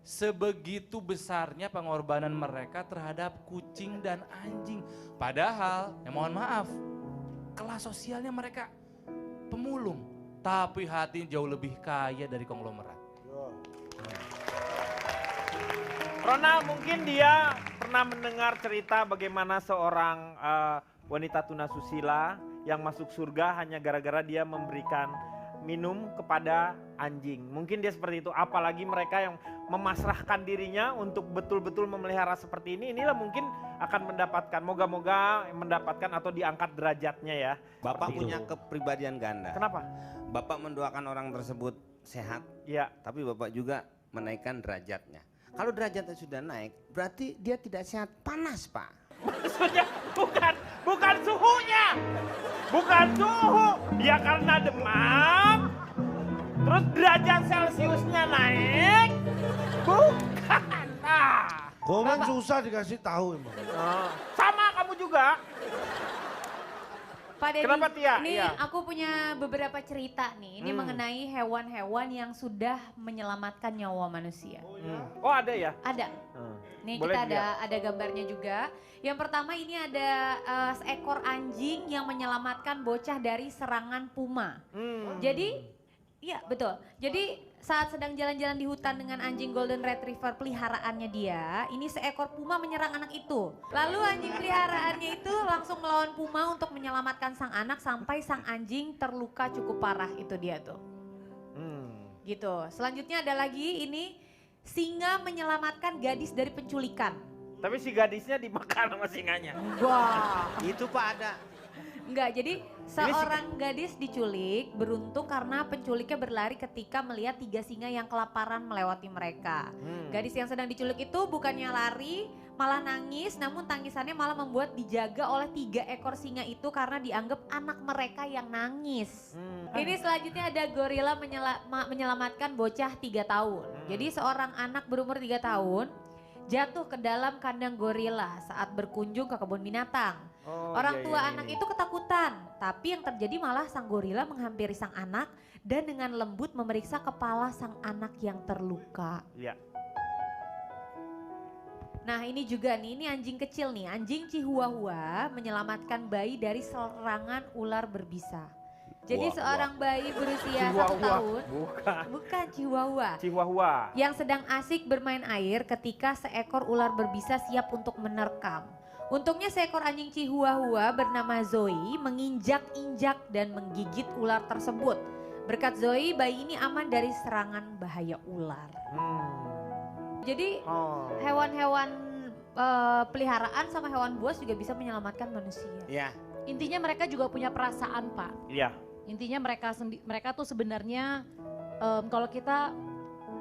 Sebegitu besarnya pengorbanan mereka terhadap kucing dan anjing. Padahal, ya mohon maaf, kelas sosialnya mereka pemulung. Tapi hati jauh lebih kaya dari konglomerat. Ronald mungkin dia pernah mendengar cerita bagaimana seorang wanita tunasusila yang masuk surga hanya gara-gara dia memberikan minum kepada anjing. Mungkin dia seperti itu, apalagi mereka yang memasrahkan dirinya untuk betul-betul memelihara seperti ini. Inilah mungkin akan mendapatkan, moga-moga mendapatkan atau diangkat derajatnya ya. Bapak Seperti punya itu. kepribadian ganda. Kenapa? Bapak mendoakan orang tersebut sehat, Ya, tapi Bapak juga menaikkan derajatnya. Kalau derajatnya sudah naik, berarti dia tidak sehat, panas Pak. maksudnya bukan suhunya. Bukan suhu. Dia karena demam. Terus derajat Celciusnya naik. Bukan. Nah. Komen susah dikasih tahu emang. Sama kamu juga. Pak Denny, Kenapa, Tia? ini Iya. aku punya beberapa cerita nih. Ini mengenai hewan-hewan yang sudah menyelamatkan nyawa manusia. Oh ada ya? Ada. Nih Boleh kita ada gambarnya juga. Yang pertama ini ada seekor anjing yang menyelamatkan bocah dari serangan puma. Jadi, iya betul. Jadi saat sedang jalan-jalan di hutan dengan anjing golden retriever peliharaannya dia, ini seekor puma menyerang anak itu. Lalu anjing peliharaannya itu langsung melawan puma untuk menyelamatkan sang anak sampai sang anjing terluka cukup parah, itu dia tuh. Gitu. Selanjutnya ada lagi ini singa menyelamatkan gadis dari penculikan. Tapi si gadisnya dimakan sama singanya. Wah. Itu Pak ada. Enggak, jadi seorang gadis diculik beruntung karena penculiknya berlari ketika melihat 3 singa yang kelaparan melewati mereka. Gadis yang sedang diculik itu bukannya lari, malah nangis, namun tangisannya malah membuat dijaga oleh 3 ekor singa itu karena dianggap anak mereka yang nangis. Ini selanjutnya ada gorila menyelamatkan bocah 3 tahun. Jadi seorang anak berumur 3 tahun jatuh ke dalam kandang gorila saat berkunjung ke kebun binatang. Orang tua anak itu ketakutan, tapi yang terjadi malah sang gorila menghampiri sang anak dan dengan lembut memeriksa kepala sang anak yang terluka. Iya. Nah ini juga nih, ini anjing kecil nih, anjing Chihuahua menyelamatkan bayi dari serangan ular berbisa. Jadi seorang bayi berusia 1 tahun, bukan Chihuahua, Chihuahua. yang sedang asik bermain air ketika seekor ular berbisa siap untuk menerkam. Untungnya seekor anjing Chihuahua bernama Zoe menginjak-injak dan menggigit ular tersebut. Berkat Zoe, bayi ini aman dari serangan bahaya ular. Jadi hewan-hewan peliharaan sama hewan buas juga bisa menyelamatkan manusia. Ya. Intinya mereka juga punya perasaan Pak. Iya. Intinya mereka tuh sebenarnya kalau kita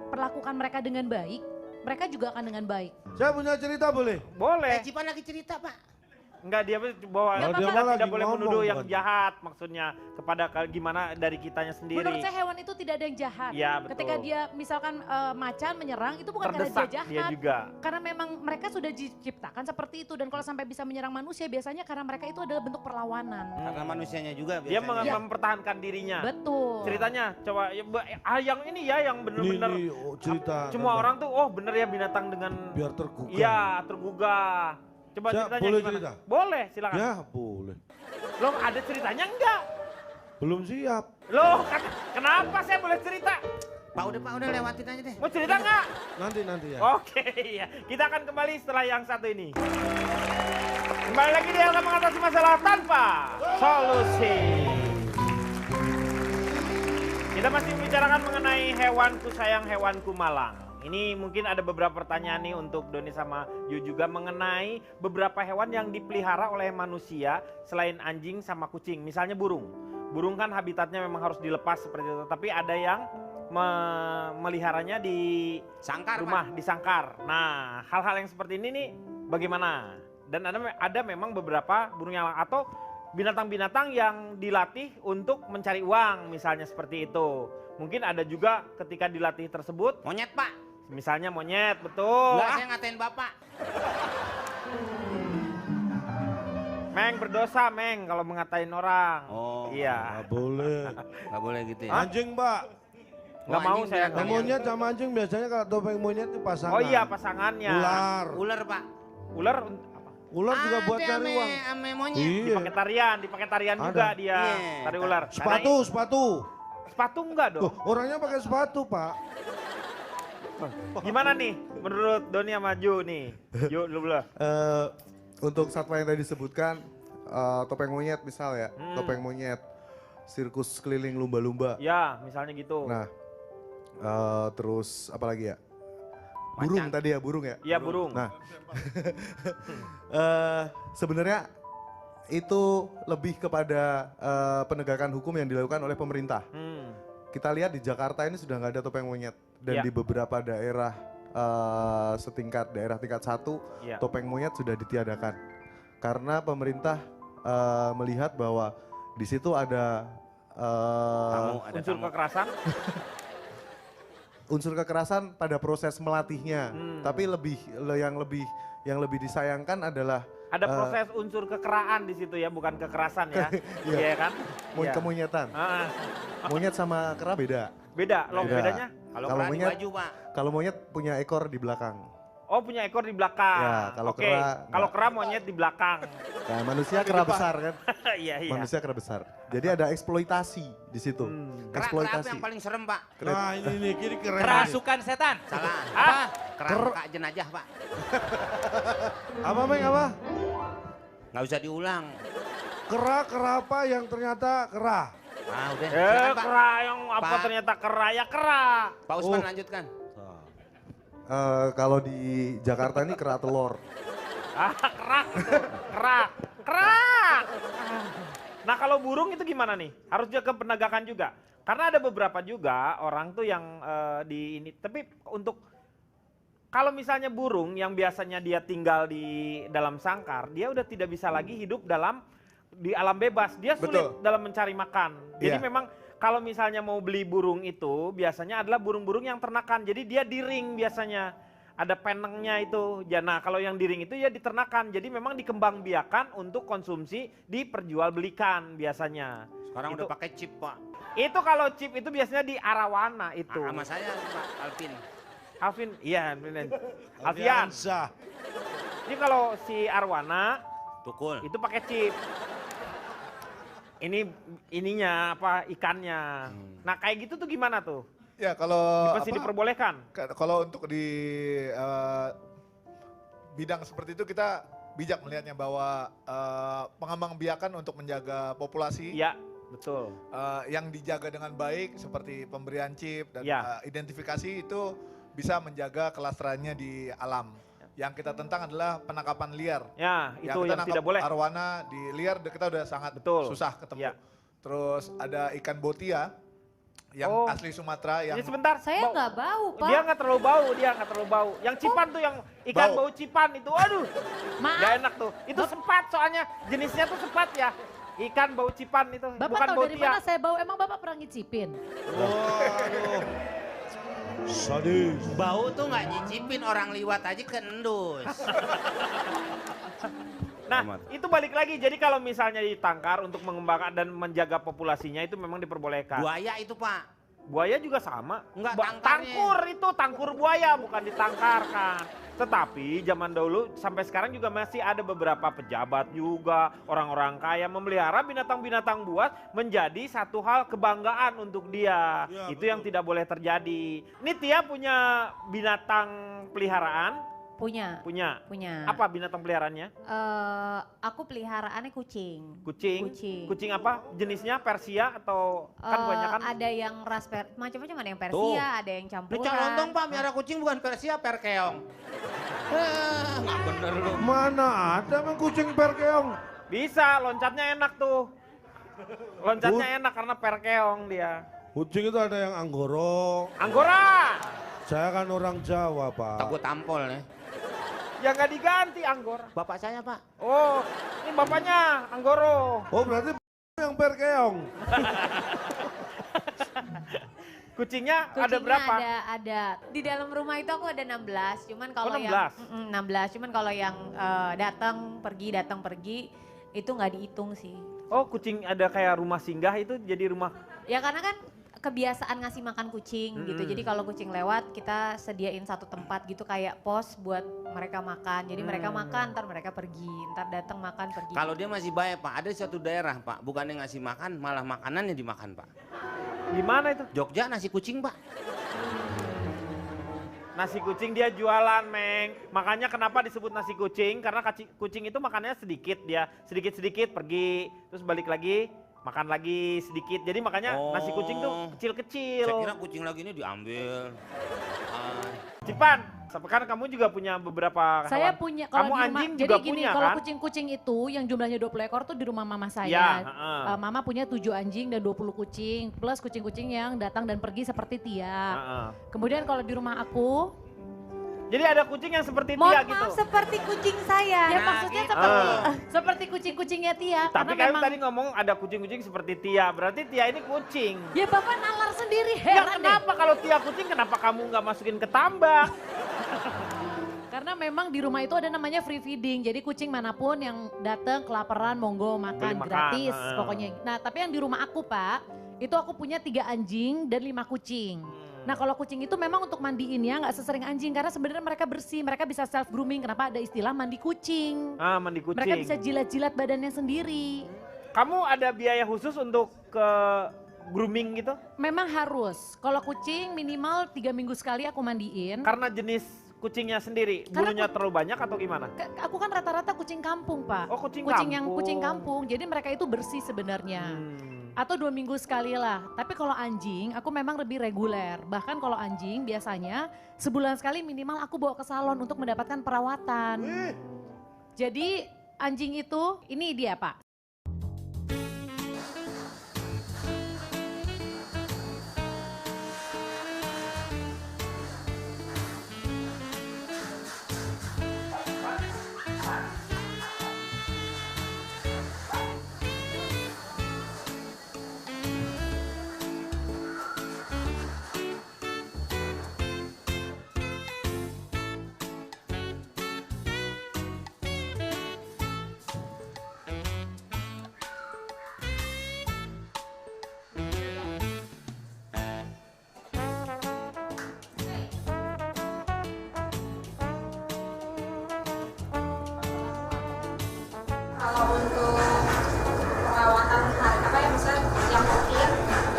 perlakukan mereka dengan baik, mereka juga akan dengan baik. Saya punya cerita boleh? Boleh. Cipan lagi cerita Pak. Enggak, dia bawa Nggak kita apa-apa. tidak boleh Ngomong, menuduh yang bukan. jahat maksudnya kepada gimana dari kitanya sendiri. Menurut saya hewan itu tidak ada yang jahat. Iya, betul. Ketika dia misalkan macan menyerang itu bukan karena Terdesak dia jahat. dia juga. Karena memang mereka sudah diciptakan seperti itu dan kalau sampai bisa menyerang manusia biasanya karena mereka itu adalah bentuk perlawanan. Karena manusianya juga Dia biasanya. mempertahankan dirinya. Betul. Ceritanya coba ya, yang ini ya yang benar-benar Ini cerita. semua tentang orang tuh oh bener ya binatang dengan biar tergugah. iya tergugah. Coba Saya ceritanya boleh gimana? cerita? Boleh, silakan. Ya boleh. Loh ada ceritanya enggak? Belum siap. Loh kenapa saya boleh cerita? Pak udah lewatin aja deh. Mau cerita nggak? Nanti ya. Oke, iya. Kita akan kembali setelah yang satu ini. Kembali lagi di Elka Mengatasi Masalah Tanpa Solusi. Kita masih membicarakan mengenai hewanku sayang, hewanku malang. Ini mungkin ada beberapa pertanyaan nih untuk Doni sama Yu juga mengenai beberapa hewan yang dipelihara oleh manusia selain anjing sama kucing. Misalnya burung. Burung kan habitatnya memang harus dilepas seperti itu. Tapi ada yang meliharanya di Sangkar, rumah, Pak. di sangkar. Nah, hal-hal yang seperti ini nih bagaimana? Dan ada memang beberapa burung yang atau binatang-binatang yang dilatih untuk mencari uang, misalnya seperti itu. Mungkin ada juga ketika dilatih tersebut, Monyet, Pak. misalnya monyet, betul. Enggak, saya ngatain Bapak. Meng berdosa, Meng, kalau mengatain orang. Oh, Iya. Nggak boleh. Enggak boleh gitu ya. Anjing, Pak. Nggak mau anjing saya. bilang Nah, monyet sama anjing biasanya kalau topeng monyet itu pasangan. Oh iya, pasangannya. Ular. Ular, Pak. Ular Ular juga buat Ada cari uang. ame monyet. Iya. dipakai tarian Ada. juga dia. Iya. Tari ular. Sepatu. Sepatu enggak Tuh, dong. orangnya pakai sepatu, Pak. Gimana nih menurut Doni sama Ju nih? Ju dulu. Untuk satwa yang tadi disebutkan, topeng monyet misal ya, topeng monyet, sirkus keliling lumba-lumba. Ya, misalnya gitu. Nah, terus apa lagi ya? Burung Macan. tadi ya, burung ya? Iya, burung. Nah, sebenarnya itu lebih kepada penegakan hukum yang dilakukan oleh pemerintah. Kita lihat di Jakarta ini sudah nggak ada topeng monyet dan Iya. di beberapa daerah setingkat daerah tingkat 1 Iya. topeng monyet sudah ditiadakan karena pemerintah melihat bahwa di situ ada Ada Unsur tamu. kekerasan. unsur kekerasan pada proses melatihnya. Tapi yang lebih disayangkan adalah Ada proses unsur kekeraan di situ ya, bukan kekerasan ya. Iya kan? Iya. kemonyetan. Ah, Monyet sama kera beda. beda, loh Beda. bedanya? Kalau Kalau kera di monyet- baju, Pak. Kalau monyet punya ekor di belakang. Oh, punya ekor di belakang. Ya, kalau Oke, kera kalau enggak. kera monyet di belakang. Nah, manusia kera besar kan? Iya, iya. Manusia kera besar. Jadi ada eksploitasi di situ. Kera apa Eksploitasi. yang paling serem, Pak? Nah, ini kiri keren. Kerasukan setan. Salah. Ah. Kerangka jenajah, Pak. Apa, Meng, apa? Nggak usah diulang. Kera apa yang ternyata kera? Ah, udah. Silakan, Pak. Kera yang apa Pak. ternyata kera ya kera. Pak Usman lanjutkan. Kalau di Jakarta ini kera telur. Ah, kerak, kerak, kerak. Nah kalau burung itu gimana nih? Harus jaga penegakan juga. Karena ada beberapa juga orang tuh yang di ini. Tapi untuk kalau misalnya burung yang biasanya dia tinggal di dalam sangkar, dia udah tidak bisa lagi hidup di alam bebas. Dia sulit Betul. dalam mencari makan. Jadi Iya. memang kalau misalnya mau beli burung itu biasanya adalah burung-burung yang ternakan. Jadi dia di ring biasanya. Ada penengnya itu. Ya, nah kalau yang di ring itu ya diternakan. Jadi memang dikembangbiakan untuk konsumsi diperjualbelikan biasanya. Sekarang Itu- udah pakai chip, Pak. Itu kalau chip itu biasanya di Arawana itu. Sama saya, Pak Alvin. Alvin, iya Alfian. Alfiansa. Ini kalau si Arwana Tukul. itu pakai chip. Ininya apa ikannya. Nah kayak gitu tuh gimana tuh? Ya kalau Masih apa, diperbolehkan? kalau untuk di bidang seperti itu kita bijak melihatnya bahwa pengembangbiakan untuk menjaga populasi Iya, betul. yang dijaga dengan baik seperti pemberian chip dan Ya. identifikasi itu bisa menjaga kelestariannya di alam. Yang kita tentang adalah penangkapan liar. Ya, Ya, itu kita yang nangkap tidak boleh. arwana di liar kita udah sangat Betul. susah ketemu. Ya. Terus ada ikan botia yang Oh. asli Sumatera yang Ini sebentar. Saya nggak bau, Pak. Dia nggak terlalu bau, dia nggak terlalu bau. Yang cipan tuh yang ikan Bau. bau cipan itu, aduh, Maaf. nggak enak tuh. Itu sepat soalnya, jenisnya tuh sepat ya. Ikan bau cipan itu, Bapak bukan tahu bau dari tia. mana saya bau? Emang Bapak pernah ngicipin? Waduh. Sadis. Bau tuh nggak nyicipin, orang liwat aja kendus. Nah, Amat. itu balik lagi. Jadi kalau misalnya ditangkar untuk mengembangkan dan menjaga populasinya itu memang diperbolehkan. Buaya itu, Buaya juga sama. Enggak, tangkarnya. Tangkur itu, tangkur buaya bukan ditangkarkan. Tetapi zaman dahulu sampai sekarang juga masih ada beberapa pejabat juga, orang-orang kaya memelihara binatang-binatang buas menjadi satu hal kebanggaan untuk dia. Ya, Itu yang tidak boleh terjadi. Ini Tia punya binatang peliharaan? Punya. Punya. Punya. Apa binatang peliharaannya? Aku peliharaannya kucing. Kucing. Kucing. Kucing apa? Jenisnya Persia atau kan banyak kan? Ada yang ras macam-macam, ada yang Tuh. Persia, ada yang Lu campuran. calon Pak, miara kucing bukan Persia, perkeong. Nggak bener lu. Mana ada emang kucing perkeong? Bisa, loncatnya enak tuh. Loncatnya enak karena perkeong dia. Kucing itu ada yang anggoro. Anggora! Saya kan orang Jawa, Pak. Takut tampol ya. Ya nggak diganti Anggora. Bapak saya Pak. Oh, ini bapaknya Anggoro. Oh, berarti yang perkeong. Kucingnya ada Kucingnya berapa? Ada. Di dalam rumah itu aku ada 16. Cuman kalau Oh, yang 16? 16. Cuman kalau yang datang pergi itu nggak dihitung sih. Oh, kucing ada kayak rumah singgah itu jadi rumah. Ya karena kan kebiasaan ngasih makan kucing gitu. Jadi kalau kucing lewat kita sediain satu tempat gitu kayak pos buat mereka makan. Jadi mereka makan, ntar mereka pergi, ntar datang makan pergi. Kalau dia masih baik Pak, ada suatu daerah Pak, bukannya ngasih makan, malah makanannya dimakan Pak. Di mana itu? Jogja nasi kucing Pak. Nasi kucing dia jualan, Meng. Makanya kenapa disebut nasi kucing? Karena kucing itu makannya sedikit dia. Sedikit-sedikit pergi, terus balik lagi, makan lagi sedikit. Jadi makanya nasi kucing tuh kecil-kecil. Saya kira kucing lagi ini diambil. Cipan, kan kamu juga punya beberapa Saya hewan. punya, Kamu kalau di rumah, anjing jadi juga gini, punya kalau kan? kucing-kucing itu yang jumlahnya 20 ekor tuh di rumah mama saya. Ya, heeh. Mama punya 7 anjing dan 20 kucing, plus kucing-kucing yang datang dan pergi seperti Tia. Heeh. Kemudian kalau di rumah aku, Jadi ada kucing yang seperti Mohon Tia maaf gitu. seperti kucing saya. ya maksudnya gitu. seperti kucing-kucingnya Tia. Tapi karena kamu memang, tadi ngomong ada kucing-kucing seperti Tia, berarti Tia ini kucing. ya Bapak nalar sendiri, Ya heran deh. kenapa kalau Tia kucing, kenapa kamu nggak masukin ke tambak? Karena memang di rumah itu ada namanya free feeding. Jadi kucing manapun yang datang kelaparan monggo makan Boleh makan, gratis heeh. pokoknya. Nah, tapi yang di rumah aku, Pak, itu aku punya 3 anjing dan 5 kucing. Nah, kalau kucing itu memang untuk mandiinnya nggak sesering anjing karena sebenarnya mereka bersih, mereka bisa self grooming. Kenapa ada istilah mandi kucing? Ah, mandi kucing. Mereka bisa jilat-jilat badannya sendiri. Kamu ada biaya khusus untuk ke grooming gitu? Memang harus. Kalau kucing minimal 3 minggu sekali aku mandiin. Karena jenis kucingnya sendiri, Karena bulunya terlalu banyak atau gimana? Aku kan rata-rata kucing kampung, Pak. Oh, kucing yang kampung. kucing kampung. Jadi mereka itu bersih sebenarnya. Atau 2 minggu sekali lah. Tapi kalau anjing aku memang lebih reguler. Bahkan kalau anjing biasanya sebulan sekali minimal aku bawa ke salon untuk mendapatkan perawatan. Jadi anjing itu ini dia Pak. Kalau untuk perawatan apa ya misalnya yang rutin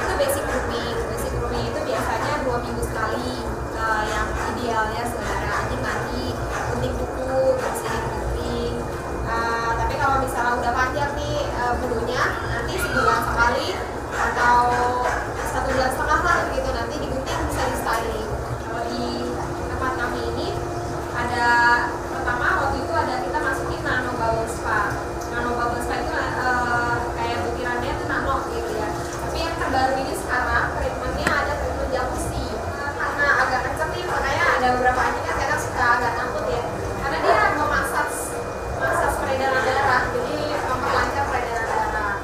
itu basic grooming. Basic grooming itu biasanya 2 minggu sekali. Yang idealnya sebenarnya anjing mandi, gunting kuku, bersihin kuping. Tapi kalau misalnya udah panjang nih bulunya, nanti sebulan sekali atau 1 bulan setengah lah gitu nanti digunting bisa di styling. Kalau di tempat kami ini ada pertama waktu itu ada kita masukin nano bubble spa. Nano bubble spa itu kayak butirannya itu nano gitu ya. Tapi yang terbaru ini sekarang treatmentnya ada treatment jacuzzi. Karena agak kenceng nih makanya ada beberapa anjing kan kadang suka agak takut ya. Karena dia memasas peredaran darah, jadi memperlancar peredaran darah.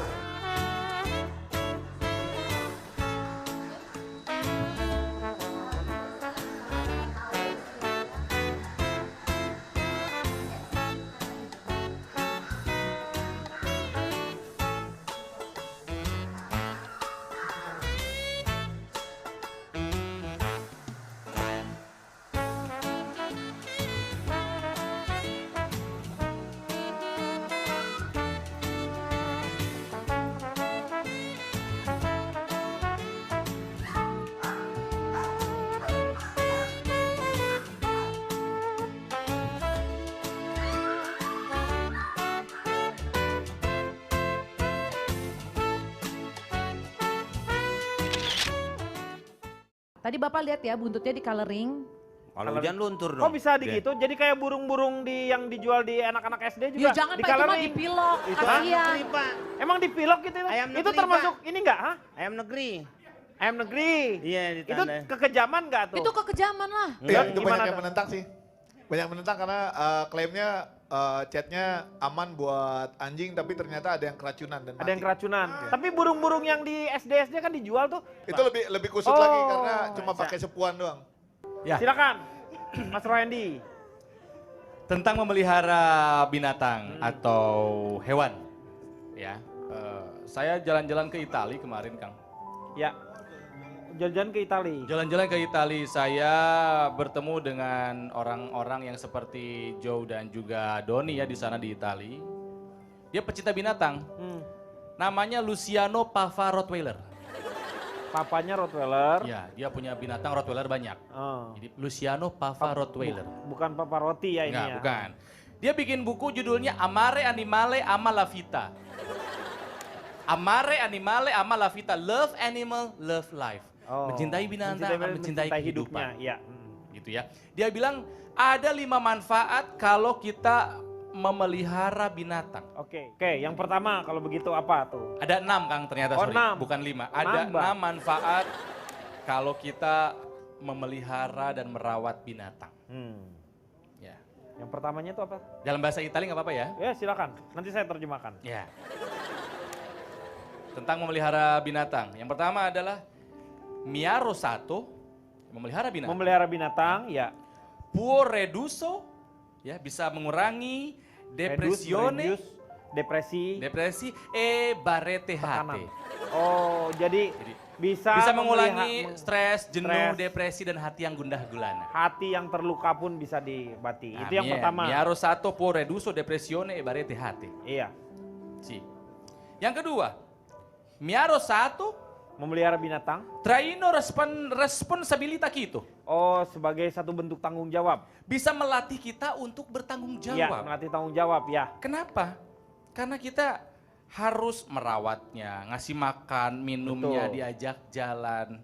Tadi Bapak lihat ya buntutnya di coloring. Kalau hujan luntur dong. Kok bisa gitu? Jadi kayak burung-burung yang dijual di anak-anak SD juga? Ya jangan Pak, itu mah dipilok, Itu kasihan. ayam negeri, Pak. Emang dipilok gitu? Ayam Itu negeri, termasuk Pak. ini enggak? Hah? Ayam negeri. Ayam negeri? Iya, Itu ditanda. kekejaman enggak tuh? Itu kekejaman lah. Iya, itu Gimana banyak yang tuh? menentang sih. Banyak yang menentang karena klaimnya chatnya aman buat anjing tapi ternyata ada yang keracunan dan Ada mati. yang keracunan. Tapi burung-burung yang di SD kan dijual tuh. Itu lebih kusut Oh, lagi karena cuma bisa. pakai sepuan doang. Ya, Silakan, Mas Roendi. tentang memelihara binatang atau hewan. Ya, saya jalan-jalan ke Italia kemarin, Kang. Ya, jalan-jalan ke Italia. Jalan-jalan ke Italia, saya bertemu dengan orang-orang yang seperti Joe dan juga Doni ya di sana di Italia. Dia pecinta binatang. Namanya Luciano Pava Rottweiler. Papanya Rottweiler. Ya, dia punya binatang Rottweiler banyak. Oh. Jadi Luciano Pava Rottweiler. Bukan Papa Roti ya ini Enggak, ya. bukan. Dia bikin buku judulnya Amare Animale Ama la Vita. Amare Animale Ama la Vita, Love Animal, Love Life. Oh. Mencintai binatang, mencintai kehidupan. Iya. Gitu ya. Dia bilang ada 5 manfaat kalau kita memelihara binatang. Oke, yang pertama kalau begitu apa tuh? Ada 6 Kang ternyata, Oh, sorry. 6. Bukan 5. Ada Nambah. 6 manfaat kalau kita memelihara dan merawat binatang. Ya. Yang pertamanya itu apa? Dalam bahasa Italia nggak apa-apa ya? Ya silakan, nanti saya terjemahkan. Ya. Tentang memelihara binatang. Yang pertama adalah miaro sato, memelihara binatang. Memelihara binatang, ya. Può reduso, ya bisa mengurangi depresione, depresi, barete tekanan. hate. Oh, jadi bisa mengurangi stres, jenuh, stres. depresi dan hati yang gundah gulana. Hati yang terluka pun bisa dibati. Itu yang pertama. Miaro sato può reduso depresione barete hate. Iya. Si. Yang kedua, miaro sato Memelihara binatang. traino responsabilità kita. Oh, sebagai satu bentuk tanggung jawab. Bisa melatih kita untuk bertanggung Iya, jawab. melatih tanggung jawab, ya. Kenapa? Karena kita harus merawatnya, ngasih makan, minumnya, Betul. diajak jalan.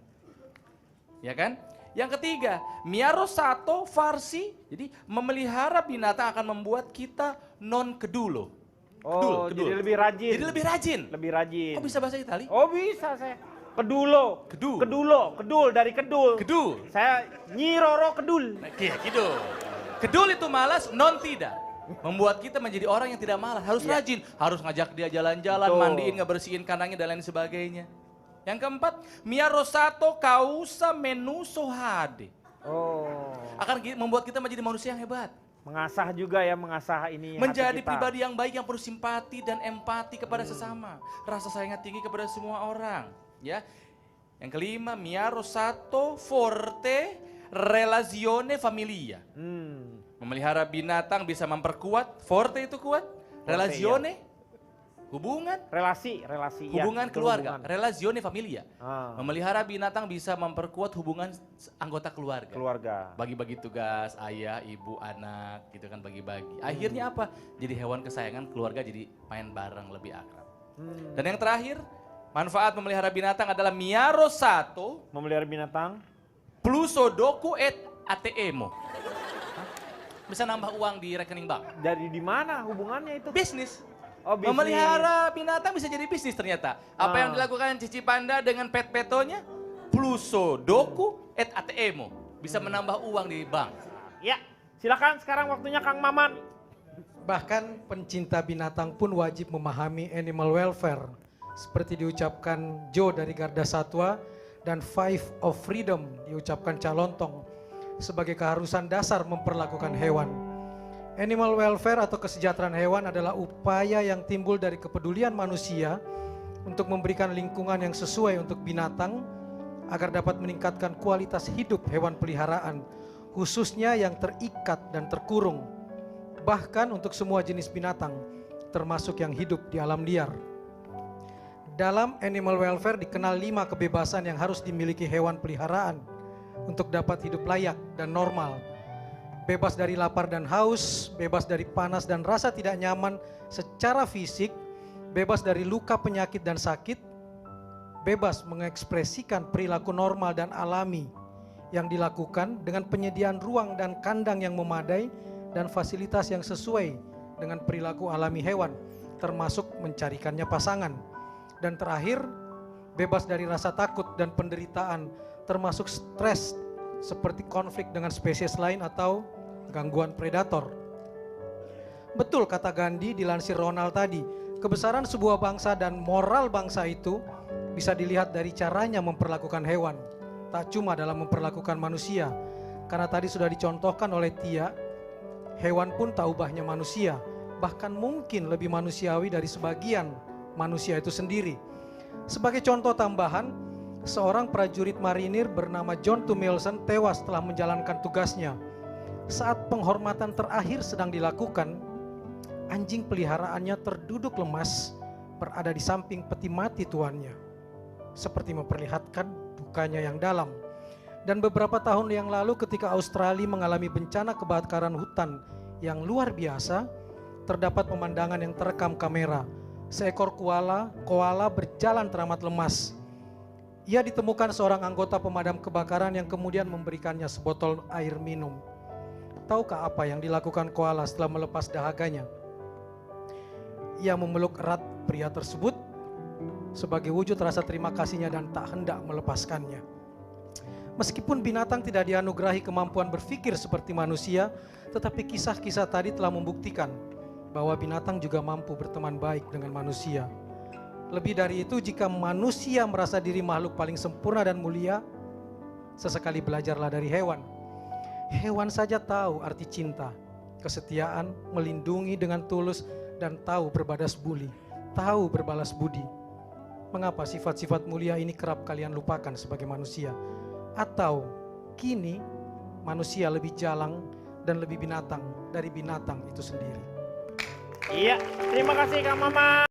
Ya kan? Yang ketiga, miaro sato farsi. Jadi memelihara binatang akan membuat kita non kedulo. Oh, jadi lebih rajin. Jadi lebih rajin. Lebih rajin. Kok bisa bahasa Itali? Oh, bisa saya. Kedulo. Kedul. Kedul dari kedul. Kedul. Saya Nyiroro kedul. Iya, kedul. Kedul itu malas, non tidak. Membuat kita menjadi orang yang tidak malas. Harus Iya. rajin, harus ngajak dia jalan-jalan, Betul. mandiin, ngebersihin kandangnya dan lain sebagainya. Yang keempat, miaro sato causa menuso hade. Oh. Akan membuat kita menjadi manusia yang hebat. Mengasah juga ya, mengasah ini hati Menjadi kita. pribadi yang baik yang penuh simpati dan empati kepada sesama. Rasa sayangnya tinggi kepada semua orang. Ya. Yang kelima, miaro sato forte relazione familia. Memelihara binatang bisa memperkuat, forte itu kuat, relazione, hubungan, relasi, hubungan ya, keluarga, hubungan. relazione familia. Ah, Memelihara binatang bisa memperkuat hubungan anggota keluarga. keluarga. Bagi-bagi tugas, ayah, ibu, anak, gitu kan bagi-bagi. Akhirnya apa? Jadi hewan kesayangan keluarga jadi main bareng lebih akrab. Dan yang terakhir, manfaat memelihara binatang adalah miaro sato Memelihara binatang. plusodoku et ATM. Bisa nambah uang di rekening bank. Dari di mana hubungannya itu? Bisnis. Oh, bisnis. Memelihara binatang bisa jadi bisnis ternyata. Apa yang dilakukan Cici Panda dengan pet-petonya? Plusodoku et ATM. Bisa menambah uang di bank. Ya, silakan sekarang waktunya Kang Maman. Bahkan pencinta binatang pun wajib memahami animal welfare. Seperti diucapkan Joe dari Garda Satwa dan Five of Freedom diucapkan Calontong sebagai keharusan dasar memperlakukan hewan. Animal welfare atau kesejahteraan hewan adalah upaya yang timbul dari kepedulian manusia untuk memberikan lingkungan yang sesuai untuk binatang agar dapat meningkatkan kualitas hidup hewan peliharaan, khususnya yang terikat dan terkurung. Bahkan untuk semua jenis binatang, termasuk yang hidup di alam liar. Dalam animal welfare dikenal 5 kebebasan yang harus dimiliki hewan peliharaan untuk dapat hidup layak dan normal. Bebas dari lapar dan haus, bebas dari panas dan rasa tidak nyaman secara fisik, bebas dari luka, penyakit dan sakit, bebas mengekspresikan perilaku normal dan alami yang dilakukan dengan penyediaan ruang dan kandang yang memadai dan fasilitas yang sesuai dengan perilaku alami hewan, termasuk mencarikannya pasangan. Dan terakhir, bebas dari rasa takut dan penderitaan, termasuk stres seperti konflik dengan spesies lain atau gangguan predator. Betul kata Gandhi dilansir Ronald tadi, kebesaran sebuah bangsa dan moral bangsa itu bisa dilihat dari caranya memperlakukan hewan, tak cuma dalam memperlakukan manusia. Karena tadi sudah dicontohkan oleh Tia, hewan pun tak ubahnya manusia, bahkan mungkin lebih manusiawi dari sebagian manusia itu sendiri. Sebagai contoh tambahan, seorang prajurit marinir bernama John Tumilson tewas setelah menjalankan tugasnya. Saat penghormatan terakhir sedang dilakukan, anjing peliharaannya terduduk lemas berada di samping peti mati tuannya, seperti memperlihatkan dukanya yang dalam. Dan beberapa tahun yang lalu ketika Australia mengalami bencana kebakaran hutan yang luar biasa, terdapat pemandangan yang terekam kamera. Seekor koala berjalan teramat lemas. Ia ditemukan seorang anggota pemadam kebakaran yang kemudian memberikannya sebotol air minum. Tahukah apa yang dilakukan koala setelah melepas dahaganya? Ia memeluk erat pria tersebut sebagai wujud rasa terima kasihnya dan tak hendak melepaskannya. Meskipun binatang tidak dianugerahi kemampuan berpikir seperti manusia, tetapi kisah-kisah tadi telah membuktikan bahwa binatang juga mampu berteman baik dengan manusia. Lebih dari itu, jika manusia merasa diri makhluk paling sempurna dan mulia, sesekali belajarlah dari hewan. Hewan saja tahu arti cinta, kesetiaan, melindungi dengan tulus, dan tahu berbalas budi, tahu berbalas budi. Mengapa sifat-sifat mulia ini kerap kalian lupakan sebagai manusia? Atau kini manusia lebih jalang dan lebih binatang dari binatang itu sendiri? Iya, terima kasih Kang Mama.